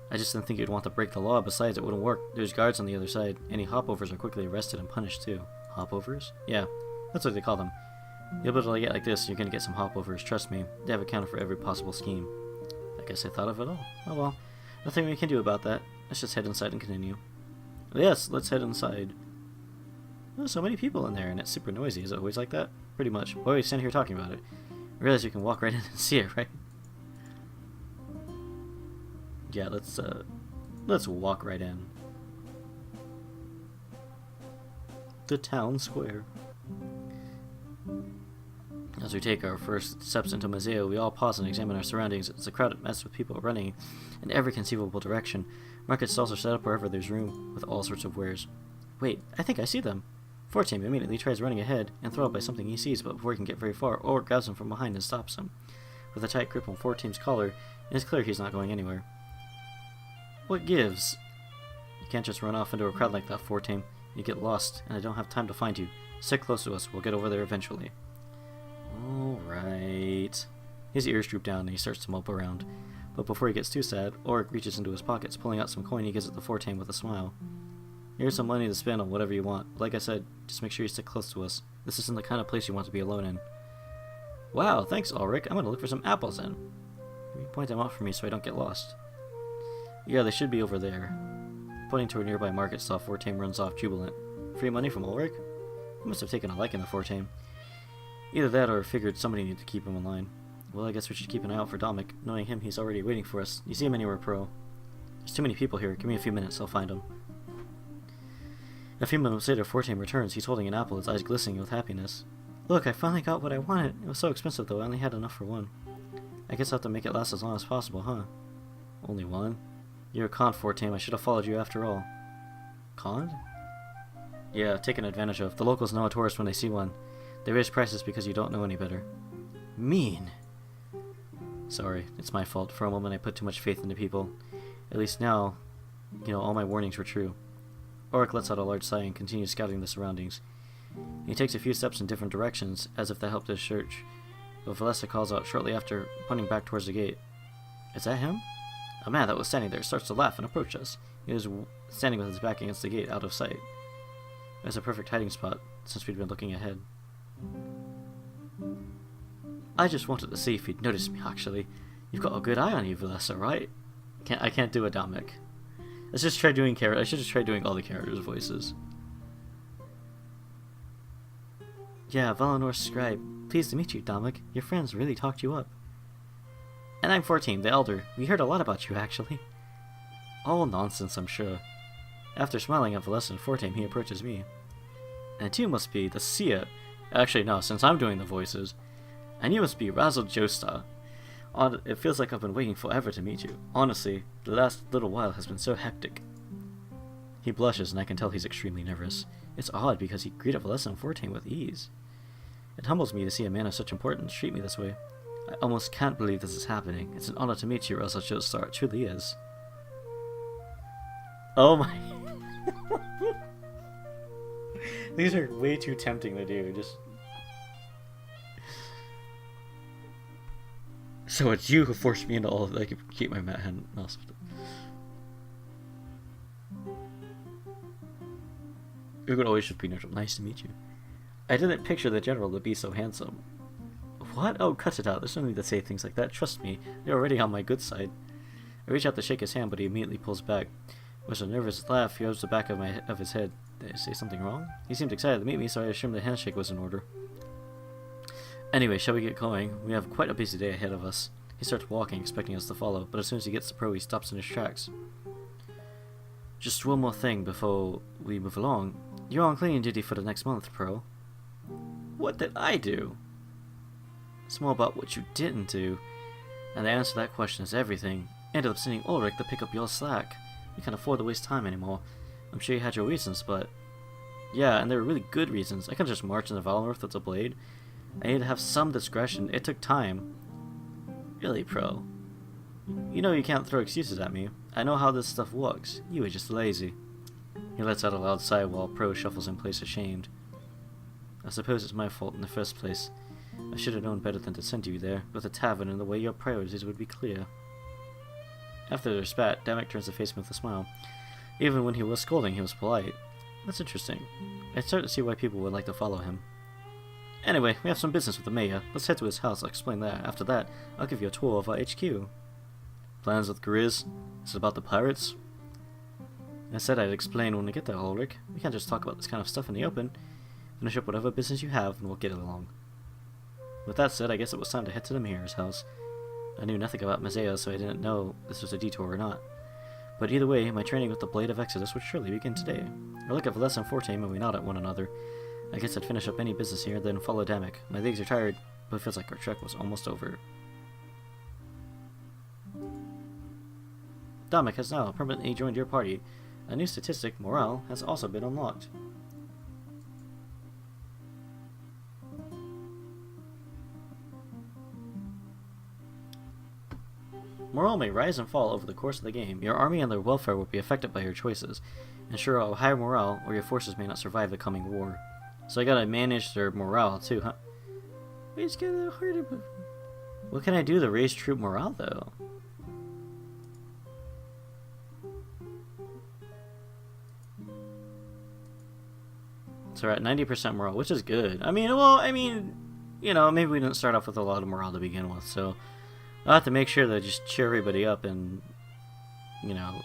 I just didn't think you'd want to break the law. Besides, it wouldn't work. There's guards on the other side. Any hopovers are quickly arrested and punished too. Hopovers? Yeah, that's what they call them. You'll be able to get like this, you're gonna get some hopovers. Trust me, they have accounted for every possible scheme. I guess I thought of it all. Oh well, nothing we can do about that. Let's just head inside and continue. Yes, let's head inside. There's so many people in there, and it's super noisy. Is it always like that? Pretty much. Why are we standing here talking about it? I realize you can walk right in and see it, right? Yeah, let's Let's walk right in. The town square. As we take our first steps into Mazeo, we all pause and examine our surroundings. It's a crowded mess with people running in every conceivable direction. Market stalls are set up wherever there's room, with all sorts of wares. Wait, I think I see them. Fortaime immediately tries running ahead, enthralled by something he sees, but before he can get very far, Ulrich grabs him from behind and stops him. With a tight grip on Fortaime's collar, it is clear he's not going anywhere. What gives? You can't just run off into a crowd like that, Fortaime. You get lost, and I don't have time to find you. Stick close to us, we'll get over there eventually. Alright. His ears droop down and he starts to mope around. But before he gets too sad, Ulrich reaches into his pockets, pulling out some coin. He gives it to Fortaime with a smile. Here's some money to spend on whatever you want. Like I said, just make sure you stick close to us. This isn't the kind of place you want to be alone in. Wow, thanks Ulrich. I'm gonna look for some apples then. Can you point them out for me so I don't get lost? Yeah, they should be over there. Pointing to a nearby market stall, Fortaime runs off jubilant. Free money from Ulrich? He must have taken a liking to Fortaime. Either that or figured somebody needed to keep him in line. Well, I guess we should keep an eye out for Dominic. Knowing him, he's already waiting for us. You see him anywhere, Pro? There's too many people here. Give me a few minutes, I'll find him. A few minutes later, Fortaime returns. He's holding an apple, his eyes glistening with happiness. Look, I finally got what I wanted. It was so expensive, though. I only had enough for one. I guess I'll have to make it last as long as possible, huh? Only one? You're a con, Fortaime. I should have followed you after all. Con? Yeah, taken advantage of. The locals know a tourist when they see one. They raise prices because you don't know any better. Mean. Sorry, it's my fault. For a moment I put too much faith into people. At least now, all my warnings were true. Ulrich lets out a large sigh and continues scouting the surroundings. He takes a few steps in different directions, as if that helped his search. But Valessa calls out shortly after, pointing back towards the gate. Is that him? A man that was standing there starts to laugh and approach us. He was standing with his back against the gate, out of sight. It was a perfect hiding spot, since we'd been looking ahead. I just wanted to see if he'd noticed me, actually. You've got a good eye on you, Valessa, right? I can't do a Dominic. Let's just try doing I should just try doing all the characters' voices. Yeah, Valinor Scribe. Pleased to meet you, Dominic. Your friends really talked you up. And I'm 14, the Elder. We heard a lot about you, actually. All nonsense, I'm sure. After smiling at Valessa and Fortaime, he approaches me. And you must be the Seer. Actually, no, since I'm doing the voices. And you must be Razzle Joestar. It feels like I've been waiting forever to meet you. Honestly, the last little while has been so hectic. He blushes, and I can tell he's extremely nervous. It's odd, because he greeted Valessa and Fortaime with ease. It humbles me to see a man of such importance treat me this way. I almost can't believe this is happening. It's an honor to meet you, Razzle Joestar. It truly is. Oh my... These are way too tempting to do, just... So it's you who forced me into all of that. I can keep my hand mouse with it. It would always just be nice to meet you. I didn't picture the general to be so handsome. What? Oh, cut it out. There's no need to say things like that. Trust me, you're already on my good side. I reach out to shake his hand, but he immediately pulls back. With a nervous laugh, he rubs the back of his head. Did I say something wrong? He seemed excited to meet me, so I assumed the handshake was in order. Anyway, shall we get going? We have quite a busy day ahead of us. He starts walking, expecting us to follow, but as soon as he gets to Pro, he stops in his tracks. Just one more thing before we move along. You're on cleaning duty for the next month, Pro. What did I do? It's more about what you didn't do. And the answer to that question is everything. Ended up sending Ulrich to pick up your slack. We can't afford to waste time anymore. I'm sure you had your reasons, but... Yeah, and they were really good reasons. I can't just march into Valinor with a blade. I need to have some discretion. It took time. Really, Pro? You know you can't throw excuses at me. I know how this stuff works. You were just lazy. He lets out a loud sigh while Pro shuffles in place ashamed. I suppose it's my fault in the first place. I should have known better than to send you there, with a tavern and the way your priorities would be clear. After their spat, Damek turns to face me with a smile. Even when he was scolding, he was polite. That's interesting. I start to see why people would like to follow him. Anyway, we have some business with the mayor. Let's head to his house, I'll explain that. After that, I'll give you a tour of our HQ. Plans with Grizz? Is it about the pirates? I said I'd explain when we get there, Ulrich. We can't just talk about this kind of stuff in the open. Finish up whatever business you have, and we'll get it along. With that said, I guess it was time to head to the mayor's house. I knew nothing about Mazeo, so I didn't know this was a detour or not. But either way, my training with the Blade of Exodus would surely begin today. I look at Valessa and Fortaime and we nod at one another. I guess I'd finish up any business here, then follow Damek. My legs are tired, but it feels like our trek was almost over. Damek has now permanently joined your party. A new statistic, morale, has also been unlocked. Morale may rise and fall over the course of the game. Your army and their welfare will be affected by your choices. Ensure a high morale, or your forces may not survive the coming war. So I gotta manage their morale too, huh? We just gotta harder. What can I do to raise troop morale, though? So we're at 90% morale, which is good. I mean, you know, maybe we didn't start off with a lot of morale to begin with, so I'll have to make sure to just cheer everybody up and, you know,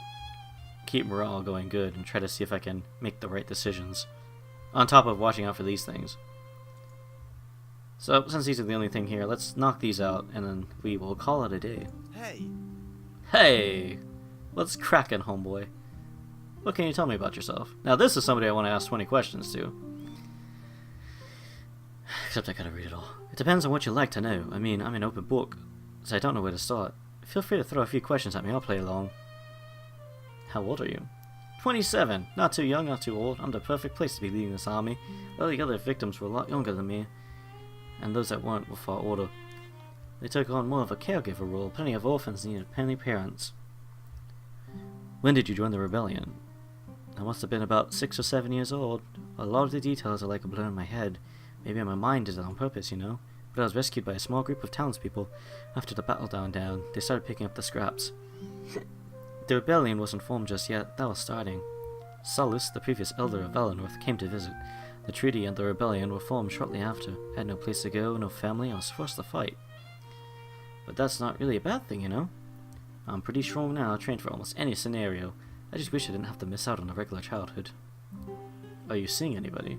keep morale going good and try to see if I can make the right decisions. On top of watching out for these things. So, since these are the only thing here, let's knock these out and then we will call it a day. Hey! Hey! What's crackin', homeboy? What can you tell me about yourself? Now, this is somebody I want to ask 20 questions to. Except I gotta read it all. It depends on what you like to know. I mean, I'm an open book, so I don't know where to start. Feel free to throw a few questions at me, I'll play along. How old are you? 27. Not too young, not too old. I'm the perfect place to be leading this army. All the other victims were a lot younger than me, and those that weren't were far older. They took on more of a caregiver role. Plenty of orphans needed plenty parents. When did you join the rebellion? I must have been about 6 or 7 years old. A lot of the details are like a blur in my head. Maybe my mind did it on purpose, you know? But I was rescued by a small group of townspeople. After the battle died down, they started picking up the scraps. The rebellion wasn't formed just yet, that was starting. Solus, the previous elder of Valenworth, came to visit. The treaty and the rebellion were formed shortly after. I had no place to go, no family, I was forced to fight. But that's not really a bad thing, you know? I'm pretty strong now, trained for almost any scenario. I just wish I didn't have to miss out on a regular childhood. Are you seeing anybody?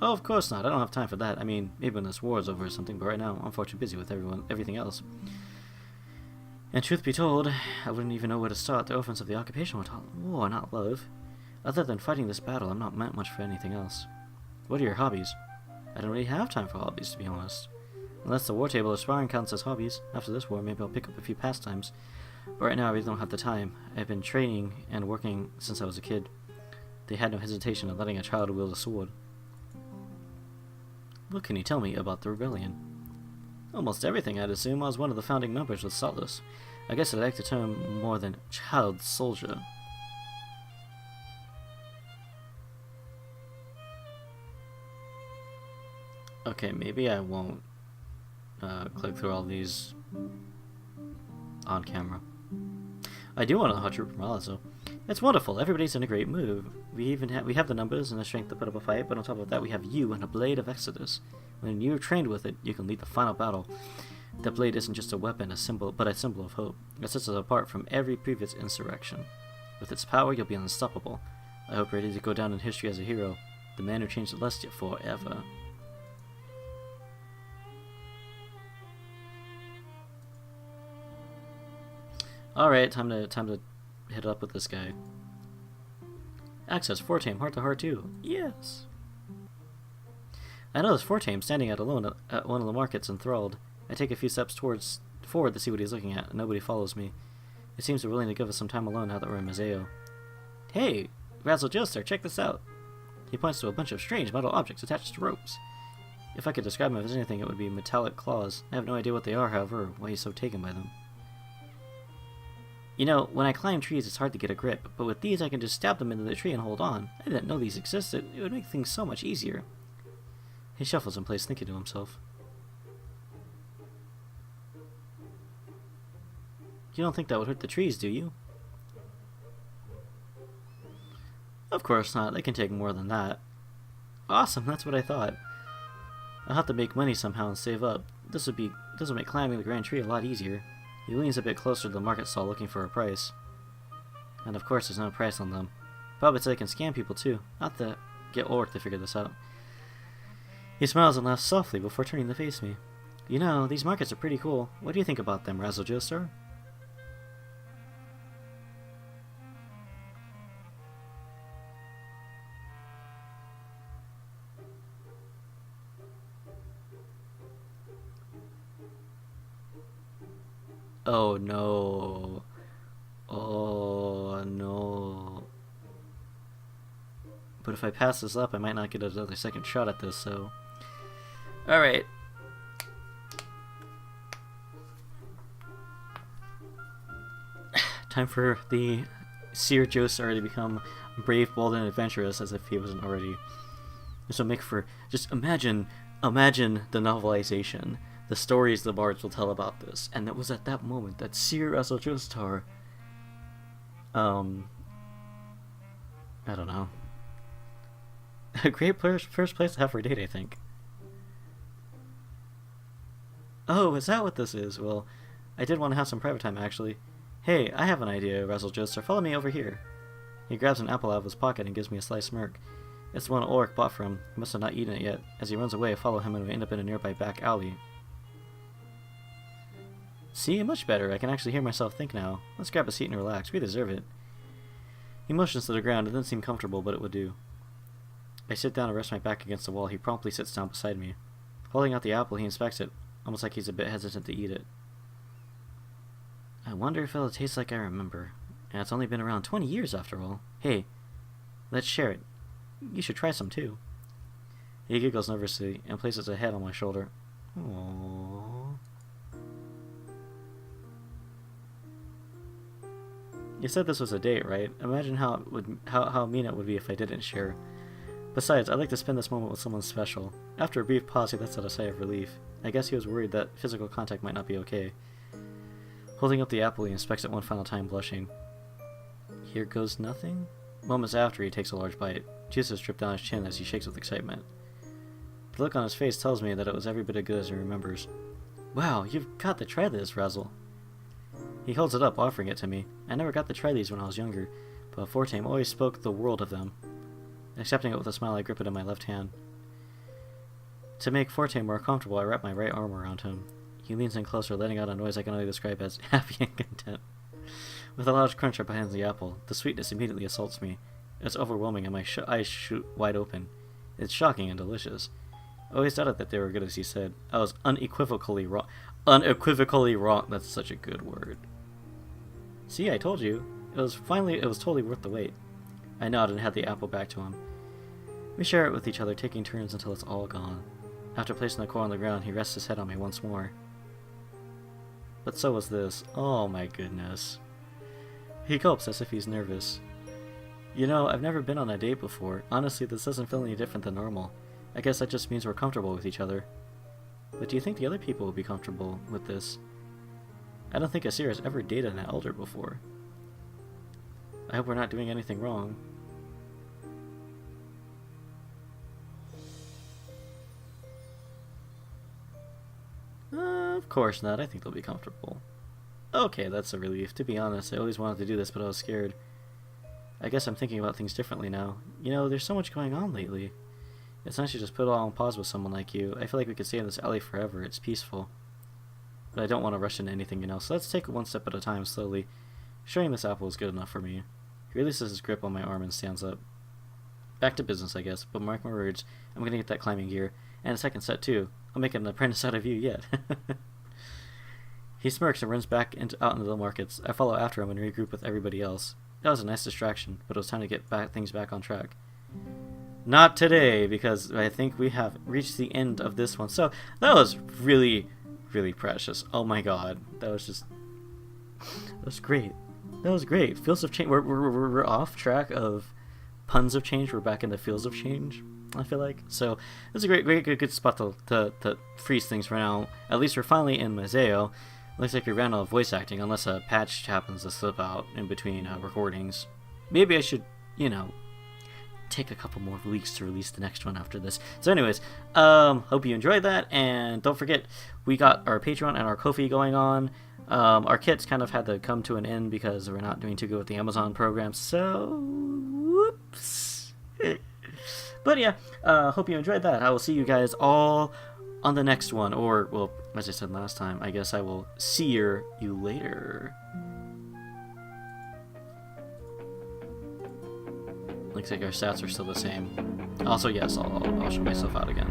Oh, of course not, I don't have time for that. I mean, maybe when this war is over or something, but right now, I'm unfortunately busy with everything else. And truth be told, I wouldn't even know where to start. The orphans of the occupation were taught war, not love. Other than fighting this battle, I'm not meant much for anything else. What are your hobbies? I don't really have time for hobbies, to be honest. Unless the war table or sparring counts as hobbies. After this war, maybe I'll pick up a few pastimes. But right now, I really don't have the time. I've been training and working since I was a kid. They had no hesitation in letting a child wield a sword. What can you tell me about the rebellion? Almost everything, I'd assume. I was one of the founding members with Solus. I guess I'd like the term more than child soldier. Okay, maybe I won't click through all these on camera. I do want to know how Troop morale is, though. It's wonderful. Everybody's in a great mood. We have the numbers and the strength to put up a fight, but on top of that, we have you and a Blade of Exodus. When you're trained with it, you can lead the final battle. The blade isn't just a weapon, but a symbol of hope. It sets us apart from every previous insurrection. With its power, you'll be unstoppable. I hope you're ready to go down in history as a hero, the man who changed Celestia forever. Alright, time to hit it up with this guy. Access Fortaime, heart to heart too. Yes! I notice Fortaime standing out alone at one of the markets enthralled. I take a few steps forward to see what he's looking at, and nobody follows me. It seems they're willing to give us some time alone now that we're in Mazeo. Hey! Razzle Joestar, check this out! He points to a bunch of strange metal objects attached to ropes. If I could describe them as anything, it would be metallic claws. I have no idea what they are, however, or why he's so taken by them. You know, when I climb trees, it's hard to get a grip, but with these I can just stab them into the tree and hold on. I didn't know these existed. It would make things so much easier. He shuffles in place, thinking to himself. You don't think that would hurt the trees, do you? Of course not. They can take more than that. Awesome, that's what I thought. I'll have to make money somehow and save up. This will make climbing the grand tree a lot easier. He leans a bit closer to the market stall looking for a price. And of course there's no price on them. Probably so they can scam people too. Not to get Ulrich to figure this out. He smiles and laughs softly before turning to face me. You know, these markets are pretty cool. What do you think about them, Razzle Joestar? Oh no. Oh no. But if I pass this up, I might not get another second shot at this, so... Alright. Time for the Seer Joestar to become brave, bold, and adventurous, as if he wasn't already. This will make for... Just imagine the novelization. The stories the bards will tell about this. And it was at that moment that Seer Joestar... I don't know. A great first place to have for a date, I think. Oh, is that what this is? Well, I did want to have some private time, actually. Hey, I have an idea, Joestar. Follow me over here. He grabs an apple out of his pocket and gives me a sly smirk. It's the one Ulrich bought from him. He must have not eaten it yet. As he runs away, I follow him and we end up in a nearby back alley. See, much better. I can actually hear myself think now. Let's grab a seat and relax. We deserve it. He motions to the ground. It didn't seem comfortable, but it would do. I sit down and rest my back against the wall. He promptly sits down beside me. Holding out the apple, he inspects it, almost like he's a bit hesitant to eat it. I wonder if it'll taste like I remember. And it's only been around 20 years after all. Hey, let's share it. You should try some too. He giggles nervously and places a head on my shoulder. Aww. You said this was a date, right? Imagine how mean it would be if I didn't share. Besides, I'd like to spend this moment with someone special. After a brief pause, he lets out a sigh of relief. I guess he was worried that physical contact might not be okay. Holding up the apple, he inspects it one final time, blushing. Here goes nothing? Moments after, he takes a large bite. Juices drip down his chin as he shakes with excitement. The look on his face tells me that it was every bit as good as he remembers. Wow, you've got to try this, Razzle. He holds it up, offering it to me. I never got to try these when I was younger, but Fortaime always spoke the world of them. Accepting it with a smile, I grip it in my left hand. To make Fortaime more comfortable, I wrap my right arm around him. He leans in closer, letting out a noise I can only describe as happy and content. With a loud crunch, I behind the apple. The sweetness immediately assaults me. It's overwhelming, and my eyes shoot wide open. It's shocking and delicious. I always doubted that they were good, as he said. I was unequivocally wrong. Unequivocally wrong. That's such a good word. See, I told you. It was totally worth the wait. I nodded and had the apple back to him. We share it with each other, taking turns until it's all gone. After placing the core on the ground, he rests his head on me once more. But so was this. Oh my goodness. He gulps as if he's nervous. You know, I've never been on a date before. Honestly, this doesn't feel any different than normal. I guess that just means we're comfortable with each other. But do you think the other people will be comfortable with this? I don't think a Seer has ever dated an elder before. I hope we're not doing anything wrong. Of course not. I think they'll be comfortable. Okay, that's a relief. To be honest, I always wanted to do this, but I was scared. I guess I'm thinking about things differently now. You know, there's so much going on lately. It's nice to just put it all on pause with someone like you. I feel like we could stay in this alley forever. It's peaceful. But I don't want to rush into anything, you know, so let's take it one step at a time, slowly. Sharing this apple is good enough for me. He releases his grip on my arm and stands up. Back to business, I guess, but mark my words, I'm gonna get that climbing gear. And a second set, too. I'll make an apprentice out of you yet. He smirks and runs back out into the markets. I follow after him and regroup with everybody else. That was a nice distraction, but it was time to get things back on track. Not today, because I think we have reached the end of this one. So, that was really, really precious. Oh my god. That was great. That was great. Fields of change. We're off track of puns of change. We're back into fields of change, I feel like. So, this is a good spot to freeze things for now. At least we're finally in Mazeo. Looks like we ran out of voice acting, unless a patch happens to slip out in between recordings. Maybe I should, you know, take a couple more weeks to release the next one after this. So anyways, hope you enjoyed that, and don't forget, we got our Patreon and our Ko-fi going on. Our kits kind of had to come to an end because we're not doing too good with the Amazon program, so whoops. But yeah, hope you enjoyed that. I will see you guys all on the next one, or, well, as I said last time, I guess I will Seer you later. Looks like our stats are still the same. Also, yes, I'll show myself out again.